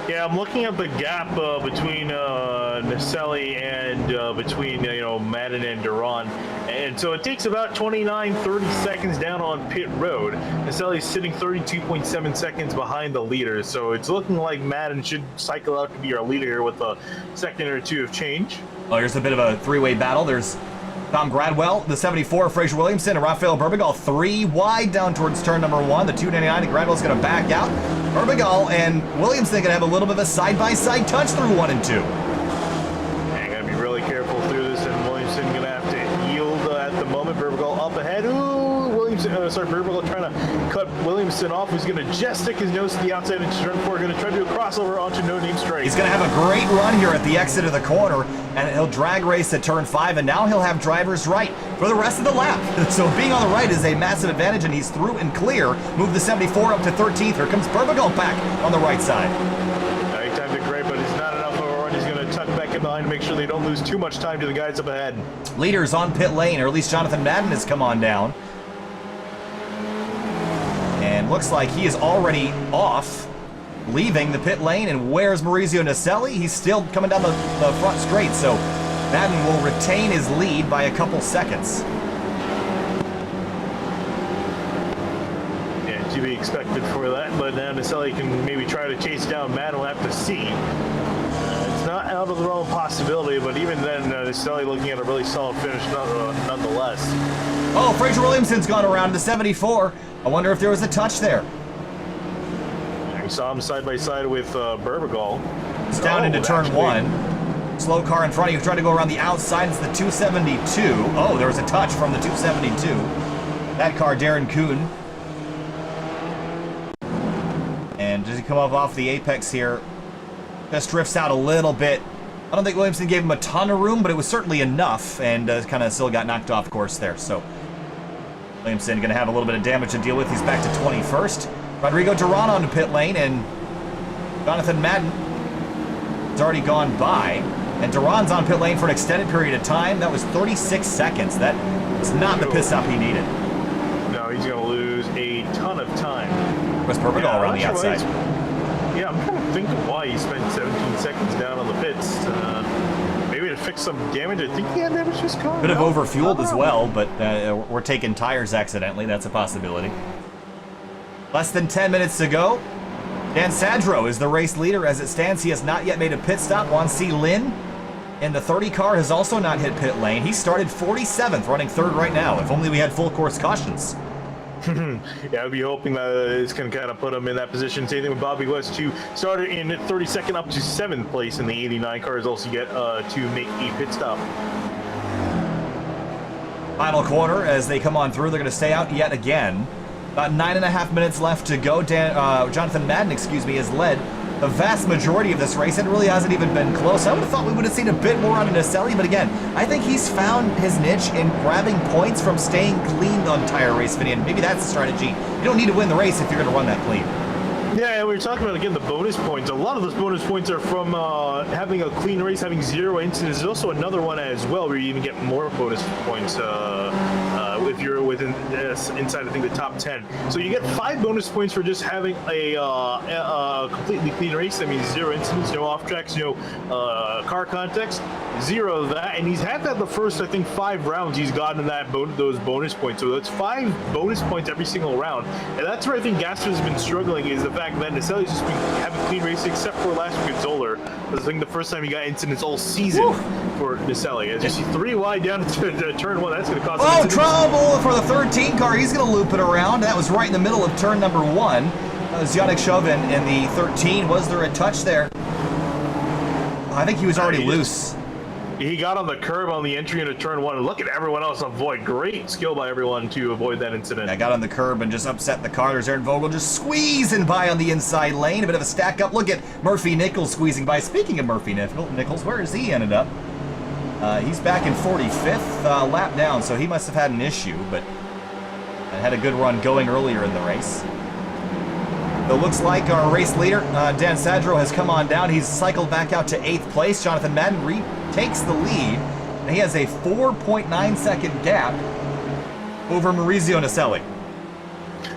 Yeah, I'm looking at the gap between Naselli and between Madden and Duran, and so it takes about 29-30 seconds down on pit road. Naselli's sitting 32.7 seconds behind the leader, so it's looking like Madden should cycle out to be our leader here with a second or 2 of change. Well, here's a bit of a 3-way battle. There's Tom Gradwell, the 74, Fraser Williamson, and Rafael Burbigal 3 wide down towards turn number 1. The 299, and Gradwell's going to back out. Burbigal and Williamson going to have a little bit of a side-by-side touch through 1 and 2. Yeah, got to be really careful through this, and Williamson going to have to yield at the moment. Burbigal up ahead. Ooh, Williamson Burwell trying to cut Williamson off, who's going to just stick his nose to the outside into turn 4, going to try to do a crossover onto No Name Strike. He's going to have a great run here at the exit of the corner, and he'll drag race at turn 5, and now he'll have driver's right for the rest of the lap. So being on the right is a massive advantage, and he's through and clear. Move the 74 up to 13th. Here comes Burwell back on the right side. He timed it great, but it's not enough of a run. He's going to tuck back in behind to make sure they don't lose too much time to the guys up ahead. Leaders on pit lane, or at least Jonathan Madden has come on down. And looks like he is already off, leaving the pit lane. And where's Maurizio Naselli? He's still coming down the front straight, so Madden will retain his lead by a couple seconds. Yeah, to be expected for that, but now Naselli can maybe try to chase down Madden. We'll have to see. It's not out of the realm of possibility, but even then, Naselli looking at a really solid finish nonetheless. Oh, Fraser Williamson's gone around the 74. I wonder if there was a touch there. We saw him side by side with Burbagal. It's down into turn 1. Slow car in front of you, trying to go around the outside. It's the 272. Oh, there was a touch from the 272. That car, Darren Kuhn. And does he come up off the apex here? Just drifts out a little bit. I don't think Williamson gave him a ton of room, but it was certainly enough, and kind of still got knocked off course there. So Williamson going to have a little bit of damage to deal with. He's back to 21st. Rodrigo Duran onto pit lane, and Jonathan Madden has already gone by. And Duran's on pit lane for an extended period of time. That was 36 seconds. That was not the pit stop he needed. No, he's going to lose a ton of time. Was Burbagal around the outside. Yeah, I'm trying to think of why he spent 17 seconds down on the pits. Maybe to fix some damage. I think he had damage to his car. Could have overfueled as well, but we're taking tires accidentally. That's a possibility. Less than 10 minutes to go. Dan Sadro is the race leader as it stands. He has not yet made a pit stop. Juan C. Lin in the 30 car has also not hit pit lane. He started 47th, running 3rd right now. If only we had full course cautions. Yeah, I'd be hoping that it's going to kind of put him in that position. Same thing with Bobby West, who started in 32nd up to 7th place in the 89 cars, also get to make a pit stop. Final corner as they come on through. They're going to stay out yet again. About 9.5 minutes left to go. Jonathan Madden, has led the vast majority of this race. It really hasn't even been close. I would have thought we would have seen a bit more on Naselli, but again, I think he's found his niche in grabbing points from staying clean the entire race, Vinny, and maybe that's the strategy. You don't need to win the race if you're going to run that clean. Yeah, we were talking about, again, the bonus points. A lot of those bonus points are from having a clean race, having 0 incidents. There's also another one as well where you even get more bonus points if you're within inside, I think, the top 10. So you get 5 bonus points for just having a completely clean race. That means 0 incidents, no off tracks, no car context, 0 of that. And he's had that the first, I think, 5 rounds he's gotten those bonus points. So that's 5 bonus points every single round. And that's where I think Gaster's been struggling, is the fact that Naselli's just been having clean racing, except for last week at Zoller. That's, I think, the first time he got incidents all season for Naselli. As you see 3 wide down to turn 1, that's going to cause trouble for the 13 car. He's going to loop it around. That was right in the middle of turn number 1. That was Yannick Chauvin in the 13. Was there a touch there? I think he was already loose. He got on the curb on the entry into turn 1, and look at everyone else avoid. Great skill by everyone to avoid that incident. I got on the curb and just upset the car. There's Aaron Vogel just squeezing by on the inside lane. A bit of a stack up. Look at Murphy Nichols squeezing by. Speaking of Murphy Nichols, where has he ended up? He's back in 45th, lap down, so he must have had an issue, but had a good run going earlier in the race. So it looks like our race leader, Dan Sadro, has come on down. He's cycled back out to 8th place. Jonathan Madden retakes the lead, and he has a 4.9 second gap over Maurizio Naselli.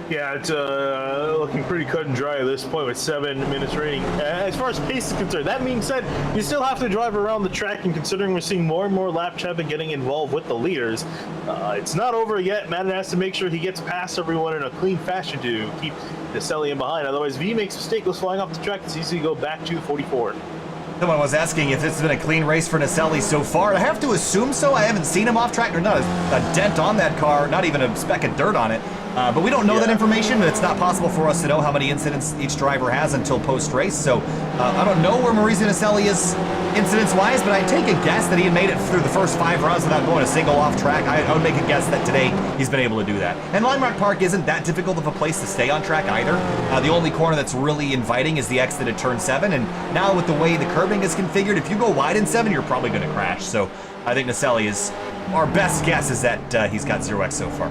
Yeah, it's looking pretty cut and dry at this point with 7 minutes remaining. As far as pace is concerned, that being said, you still have to drive around the track, and considering we're seeing more and more lap traffic getting involved with the leaders, it's not over yet. Madden has to make sure he gets past everyone in a clean fashion to keep Naselli in behind. Otherwise, if he makes a mistake, goes flying off the track, it's easy to go back to 44. Someone was asking if it's been a clean race for Naselli so far. I have to assume so. I haven't seen him off track. There's not a dent on that car, not even a speck of dirt on it. But we don't know that information, and it's not possible for us to know how many incidents each driver has until post-race. So I don't know where Maurizio Naselli is incidents-wise, but I'd take a guess that he had made it through the first 5 rounds without going a single off track. I would make a guess that today he's been able to do that. And Lime Rock Park isn't that difficult of a place to stay on track either. The only corner that's really inviting is the exit at turn 7, and now with the way the curbing is configured, if you go wide in 7, you're probably going to crash. So I think Naselli is our best guess is that he's got 0x so far.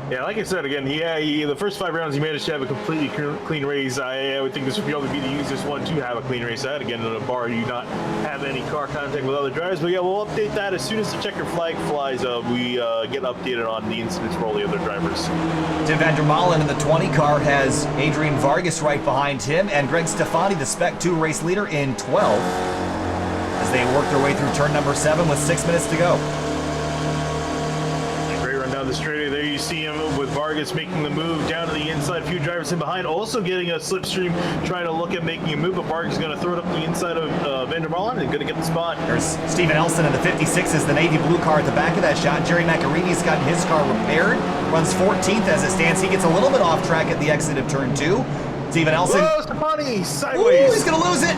Yeah, like I said, again, the first 5 rounds he managed to have a completely clean race. I would think this would probably be the easiest one to have a clean race at. Again, in a bar, you not have any car contact with other drivers. But yeah, we'll update that as soon as the checker flag flies. We get updated on the incidents for all the other drivers. Tim van der Molen in the 20 car has Adrian Vargas right behind him, and Greg Stefani, the Spec 2 race leader, in 12, as they work their way through turn number 7 with 6 minutes to go. Down the straightaway there, you see him with Vargas making the move down to the inside. A few drivers in behind, also getting a slipstream, trying to look at making a move, but Vargas is going to throw it up the inside of van der Molen and going to get the spot. There's Steven Elson in the 56 is the navy blue car at the back of that shot. Jerry Macarini's gotten his car repaired, runs 14th as it stands. He gets a little bit off track at the exit of turn 2. Steven Elson. Whoa, Stefani, sideways. Ooh, he's going to lose it.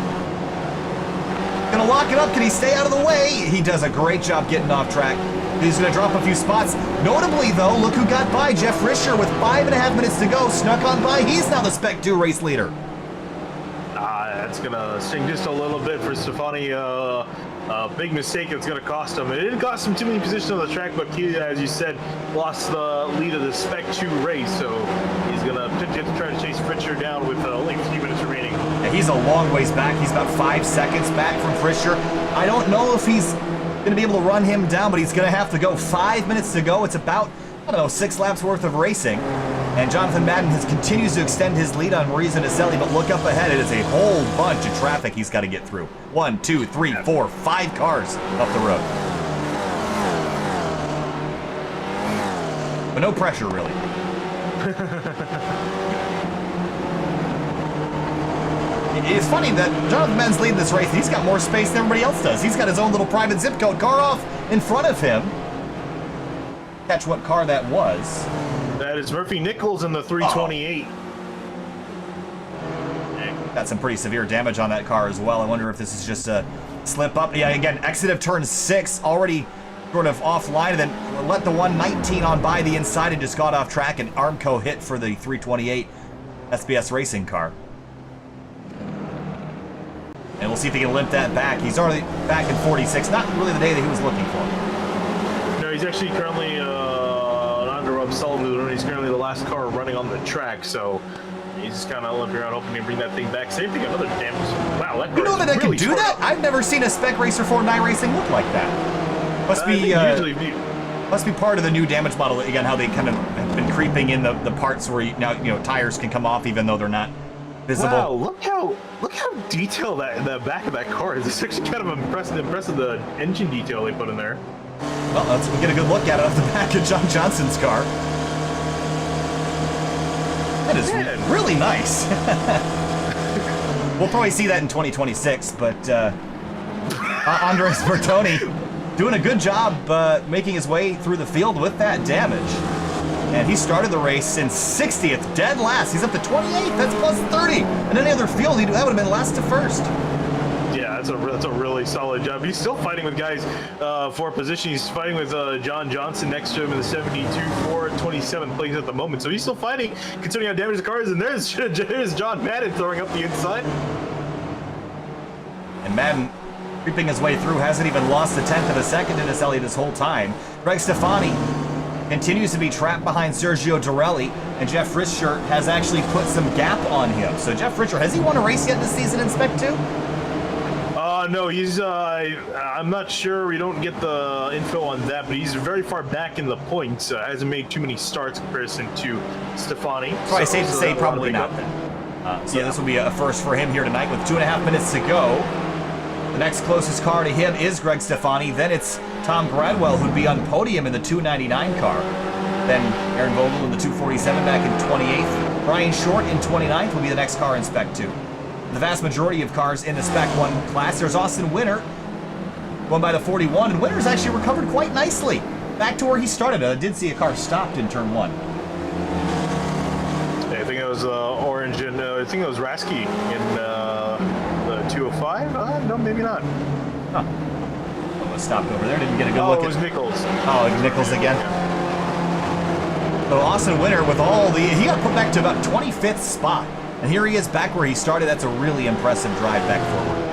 Going to lock it up. Can he stay out of the way? He does a great job getting off track. He's going to drop a few spots. Notably, though, look who got by. Jeff Rischer with 5.5 minutes to go. Snuck on by. He's now the Spec 2 race leader. That's going to sting just a little bit for Stefani. Big mistake that's going to cost him. It didn't cost him too many positions on the track, but he, as you said, lost the lead of the Spec 2 race. So he's going to try to chase Frischer down with only a few minutes remaining. Yeah, he's a long ways back. He's about 5 seconds back from Frischer. I don't know if he's going to be able to run him down, but he's going to have to go. 5 minutes to go. It's about, I don't know, 6 laps worth of racing. And Jonathan Madden continues to extend his lead on Maurice Naselli, but look up ahead. It is a whole bunch of traffic he's got to get through. 1, 2, 3, 4, 5 cars up the road. But no pressure, really. It's funny that Jonathan Madden's leading this race. He's got more space than everybody else does. He's got his own little private zip code car off in front of him. Catch what car that was. That is Murphy Nichols in the 328. Got some pretty severe damage on that car as well. I wonder if this is just a slip up. Yeah, again, exit of turn 6, already sort of offline, and then let the 119 on by the inside and just got off track, and Armco hit for the 328 SBS racing car. And we'll see if he can limp that back. He's already back in 46. Not really the day that he was looking for. No, he's actually currently under Rob Sullivan. He's currently the last car running on the track, so he's just kind of looking around hoping to bring that thing back. Same thing, another damage. Wow, that car you know that really can do that? I've never seen a Spec Racer 4 iRacing look like that. Must be part of the new damage model. Again, how they kind of have been creeping in the parts where now tires can come off even though they're not visible. Wow, look how detailed the back of that car is. It's actually kind of impressive the engine detail they put in there. Well, let's get a good look at it off the back of John Johnson's car. That is really nice. We'll probably see that in 2026, but Andres Bertoni doing a good job making his way through the field with that damage. And he started the race in 60th, dead last. He's up to 28th. That's plus 30. In any other field, that would have been last to first. Yeah, that's a really solid job. He's still fighting with guys for position. He's fighting with John Johnson next to him in the 72 for 27th place at the moment. So he's still fighting, considering how damaged the car is. And there's John Madden throwing up the inside. And Madden, creeping his way through, hasn't even lost a tenth of a second in Naselli this whole time. Greg Stefani continues to be trapped behind Sergio Dorelli, and Jeff Rischer has actually put some gap on him. So Jeff Rischer, has he won a race yet this season in Spec 2? No, he's, I'm not sure. We don't get the info on that, but he's very far back in the points. Hasn't made too many starts in comparison to Stefani. Probably safe to say probably not then. This will be a first for him here tonight with 2.5 minutes to go. The next closest car to him is Greg Stefani. Then it's Tom Bradwell, who'd be on podium in the 299 car. Then Aaron Vogel in the 247 back in 28th. Brian Short in 29th will be the next car in Spec 2. The vast majority of cars in the Spec 1 class. There's Austin Winter, won by the 41, and Winter's actually recovered quite nicely. Back to where he started. I did see a car stopped in turn 1. I think it was orange, and I think it was Rasky in the 205. No, maybe not. Huh. Almost stopped over there. Didn't get a good look at... it was Nichols. Oh, Nichols again. So Austin Winter with all the... He got put back to about 25th spot. And here he is back where he started. That's a really impressive drive back forward.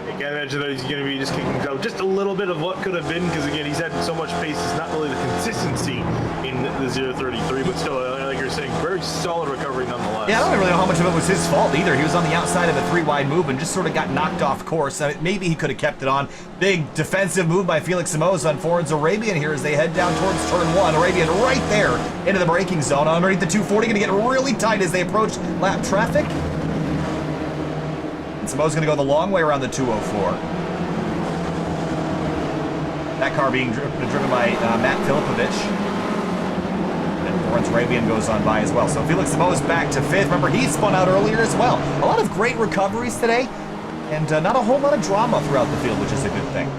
I can't imagine that he's going to be just kicking out just a little bit of what could have been, because again, he's had so much pace. It's not really the consistency in the 033, but still, like you're saying, very solid recovery nonetheless. Yeah, I don't really know how much of it was his fault either. He was on the outside of a 3-wide move and just sort of got knocked off course. I mean, maybe he could have kept it on. Big defensive move by Felix Simoes on Fords Arabian here as they head down towards turn 1. Arabian right there into the braking zone underneath the 240. Going to get really tight as they approach lap traffic. And Simoes going to go the long way around the 204. That car being driven by Matt Filipovich. Lawrence Arabian goes on by as well. So Felix Simoes back to 5th. Remember, he spun out earlier as well. A lot of great recoveries today, and not a whole lot of drama throughout the field, which is a good thing.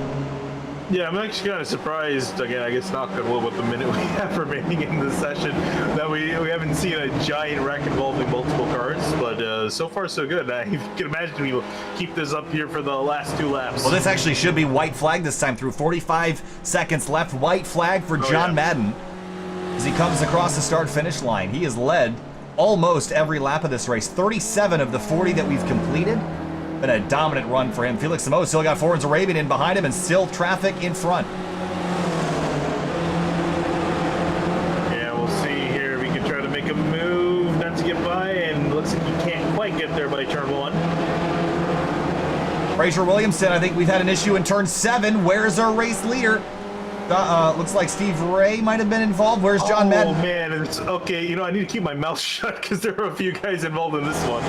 Yeah, I'm actually kind of surprised, again, I guess knock on wood with the minute we have remaining in the session, that we haven't seen a giant wreck involving multiple cars, but so far so good. You can imagine we will keep this up here for the last 2 laps. Well, this actually should be white flag this time through 45 seconds left. White flag for John Madden as he comes across the start-finish line. He has led almost every lap of this race, 37 of the 40 that we've completed. Been a dominant run for him. Felix Simoes still got Fords Arabian in behind him and still traffic in front. Yeah, we'll see here. We can try to make a move not to get by, and looks like he can't quite get there by turn 1. Fraser Williamson, I think we've had an issue in turn 7. Where's our race leader? Looks like Steve Ray might have been involved. Where's John Madden? Oh man, it's okay. You know, I need to keep my mouth shut because there are a few guys involved in this one.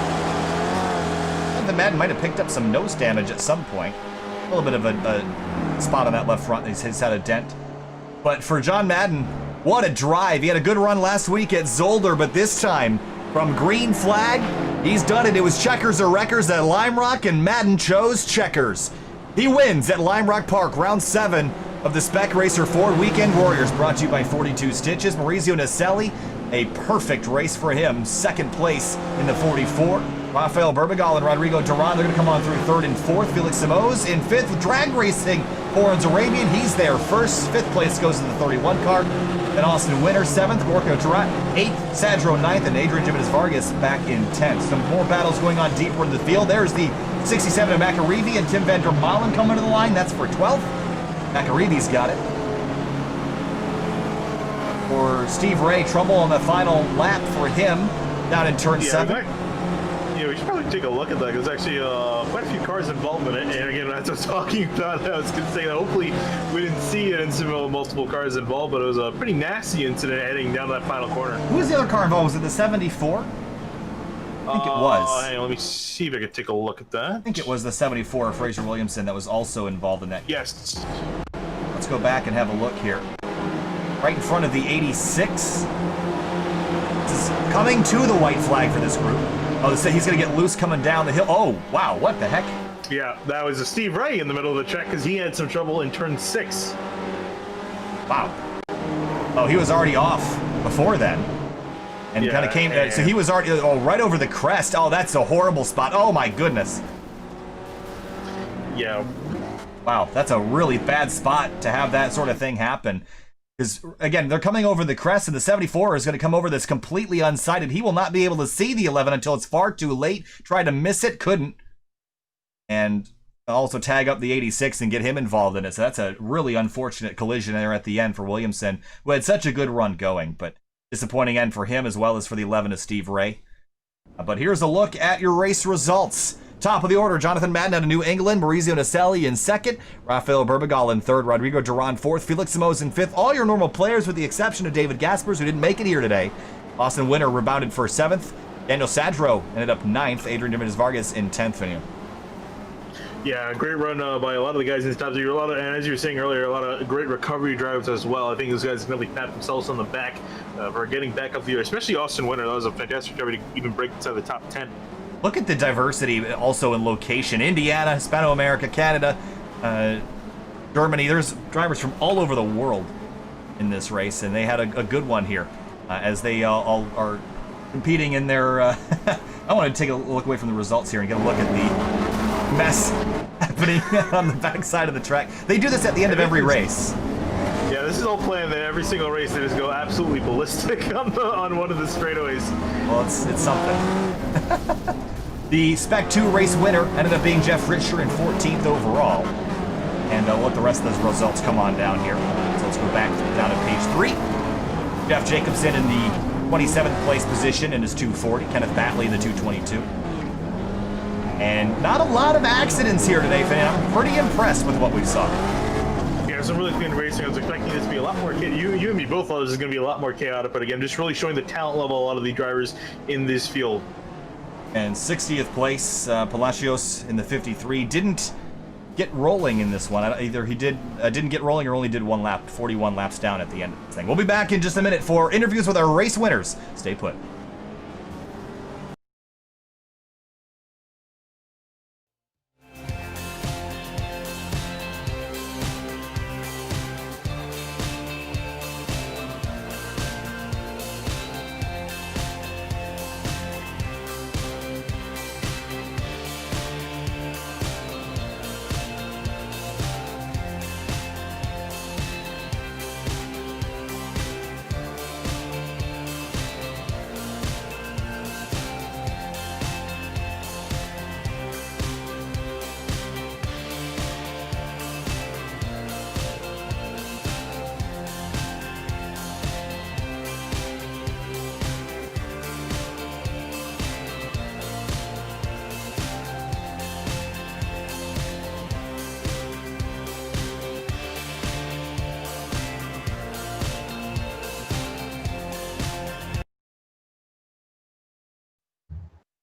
The Madden might have picked up some nose damage at some point. A little bit of a spot on that left front. He's had a dent. But for John Madden, what a drive. He had a good run last week at Zolder, but this time from green flag, he's done it. It was checkers or wreckers at Lime Rock, and Madden chose checkers. He wins at Lime Rock Park, round 7 of the Spec Racer Ford Weekend Warriors, brought to you by 42 Stitches. Maurizio Naselli, a perfect race for him. 2nd place in the 44. Rafael Berbigal and Rodrigo Duran, they're going to come on through 3rd and 4th. Felix Simoes in 5th. Drag racing, Fords Arabian, he's there 1st. 5th place goes to the 31 car. Then Austin Winter, 7th. Gorka Turat, 8th. Sadro, 9th. And Adrian Jimenez Vargas back in 10th. Some more battles going on deeper in the field. There's the 67 of Macarivi and Tim van der Molen coming to the line. That's for 12th. Macarivi's got it. For Steve Ray, trouble on the final lap for him down in turn 7. Yeah, we should probably take a look at that. There's actually quite a few cars involved in it. And again, as I was talking about it, I was going to say that hopefully we didn't see an incident with multiple cars involved, but it was a pretty nasty incident heading down that final corner. Who was the other car involved? Was it the 74? I think it was. Hang on, let me see if I can take a look at that. I think it was the 74 of Fraser Williamson that was also involved in that. Yes. Let's go back and have a look here. Right in front of the 86. This is coming to the white flag for this group. Oh, he's going to get loose coming down the hill. Oh, wow, what the heck? Yeah, that was a Steve Ray in the middle of the track because he had some trouble in turn 6. Wow. Oh, he was already off before then. And kind of came, so he was already, right over the crest. Oh, that's a horrible spot. Oh my goodness. Yeah. Wow, that's a really bad spot to have that sort of thing happen. Because, again, they're coming over the crest, and the 74 is going to come over this completely unsighted. He will not be able to see the 11 until it's far too late. Tried to miss it, couldn't. And also tag up the 86 and get him involved in it. So that's a really unfortunate collision there at the end for Williamson, who had such a good run going. But disappointing end for him as well as for the 11 of Steve Ray. But here's a look at your race results. Top of the order, Jonathan Madden out of New England, Maurizio Naselli in 2nd, Rafael Berbigal in 3rd, Rodrigo Duran 4th, Felix Simoes in 5th. All your normal players with the exception of David Gaspers, who didn't make it here today. Austin Winter rebounded for 7th. Daniel Sadro ended up 9th. Adrian Jimenez Vargas in 10th. Finium. Yeah, great run by a lot of the guys in this top tier. And as you were saying earlier, a lot of great recovery drives as well. I think those guys can really pat themselves on the back for getting back up the year, especially Austin Winter. That was a fantastic recovery to even break inside the top 10. Look at the diversity also in location. Indiana, Hispano-America, Canada, Germany. There's drivers from all over the world in this race, and they had a good one here as they all are competing in their... I want to take a look away from the results here and get a look at the mess at happening on the backside of the track. They do this at the end of every race. Yeah, this is all planned that every single race they just go absolutely ballistic on one of the straightaways. Well, it's something. The Spec 2 race winner ended up being Jeff Richter in 14th overall. And we'll let the rest of those results come on down here. So let's go back down to page 3. Jeff Jacobson in the 27th place position in his 240. Kenneth Batley the 222. And not a lot of accidents here today, Finn. I'm pretty impressed with what we saw. Yeah, some really clean racing. I was expecting this to be a lot more. You and me both thought this is going to be a lot more chaotic, but again, just really showing the talent level of a lot of the drivers in this field. And 60th place, Palacios in the 53 didn't get rolling in this one. Either he didn't get rolling or only did one lap, 41 laps down at the end of this thing. We'll be back in just a minute for interviews with our race winners. Stay put.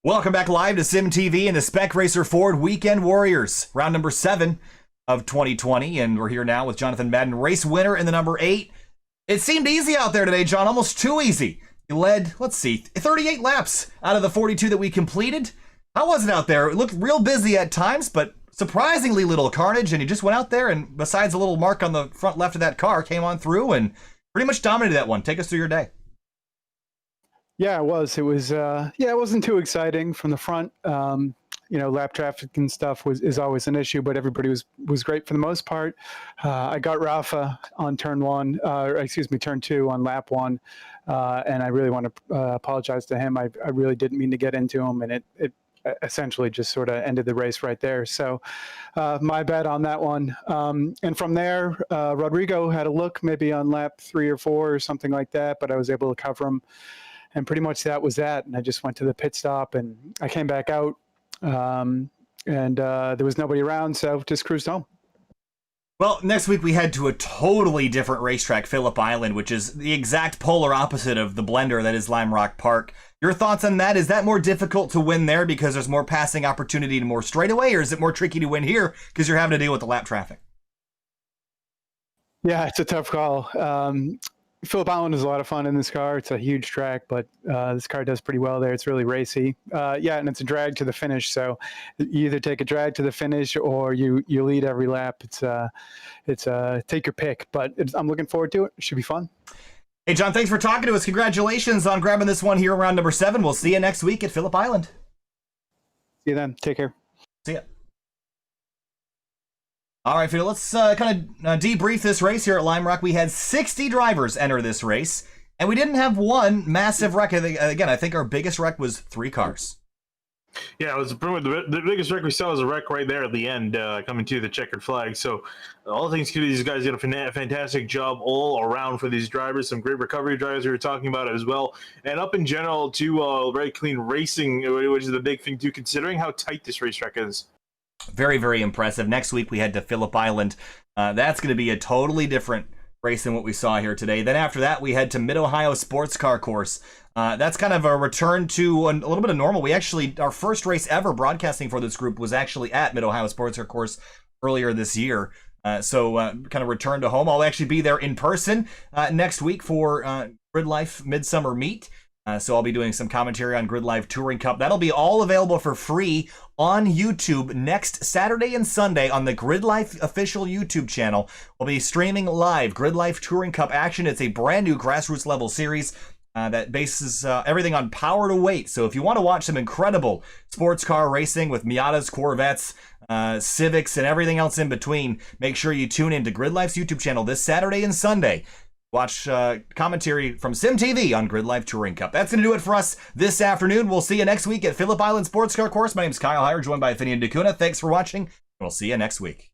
Welcome back live to SYM TV and the Spec Racer Ford Weekend Warriors, round number 7 of 2020, and we're here now with Jonathan Madden, race winner in the number 8. It seemed easy out there today, John, almost too easy. You led, let's see, 38 laps out of the 42 that we completed. How was it out there? It looked real busy at times, but surprisingly little carnage, and you just went out there and besides a little mark on the front left of that car, came on through and pretty much dominated that one. Take us through your day. Yeah, it was. It was. Yeah, it wasn't too exciting from the front. You know, lap traffic and stuff is always an issue, but everybody was great for the most part. I got Rafa on turn 2 on lap 1, and I really want to apologize to him. I really didn't mean to get into him, and it essentially just sort of ended the race right there. So my bad on that one. And from there, Rodrigo had a look maybe on lap 3 or 4 or something like that, but I was able to cover him. And pretty much that was that. And I just went to the pit stop and I came back out and there was nobody around, so just cruised home. Well, next week we head to a totally different racetrack, Phillip Island, which is the exact polar opposite of the blender that is Lime Rock Park. Your thoughts on that? Is that more difficult to win there because there's more passing opportunity and more straightaway, or is it more tricky to win here because you're having to deal with the lap traffic? Yeah, it's a tough call. Phillip Island is a lot of fun in this car. It's a huge track, but this car does pretty well there. It's really racy. Yeah, and it's a drag to the finish. So you either take a drag to the finish or you lead every lap. It's take your pick, but I'm looking forward to it. It should be fun. Hey, John, thanks for talking to us. Congratulations on grabbing this one here around number 7. We'll see you next week at Phillip Island. See you then. Take care. See ya. All right, Phil, let's kind of debrief this race here at Lime Rock. We had 60 drivers enter this race, and we didn't have one massive wreck. Again, I think our biggest wreck was 3 cars. Yeah, it was the biggest wreck we saw was a wreck right there at the end, coming to the checkered flag. So all things considered, these guys did a fantastic job all around for these drivers. Some great recovery drivers we were talking about as well. And up in general, too, very clean racing, which is the big thing, too, considering how tight this racetrack is. Very, very impressive. Next week, we head to Phillip Island. That's going to be a totally different race than what we saw here today. Then after that, we head to Mid-Ohio Sports Car Course. That's kind of a return to a little bit of normal. We actually, our first race ever broadcasting for this group was actually at Mid-Ohio Sports Car Course earlier this year. So kind of return to home. I'll actually be there in person next week for Grid Life Midsummer Meet. So I'll be doing some commentary on Grid Life Touring Cup. That'll be all available for free on YouTube next Saturday and Sunday on the Grid Life official YouTube channel. We'll be streaming live Grid Life Touring Cup action. It's a brand new grassroots level series. that bases everything on power to weight. So if you want to watch some incredible sports car racing with Miatas, Corvettes, Civics, and everything else in between, make sure you tune in to Grid Life's YouTube channel this Saturday and Sunday. Watch commentary from SYM TV on Grid Life Touring Cup. That's going to do it for us this afternoon. We'll see you next week at Phillip Island Sports Car Course. My name is Kyle Heyer, joined by Finian DeCuna. Thanks for watching. We'll see you next week.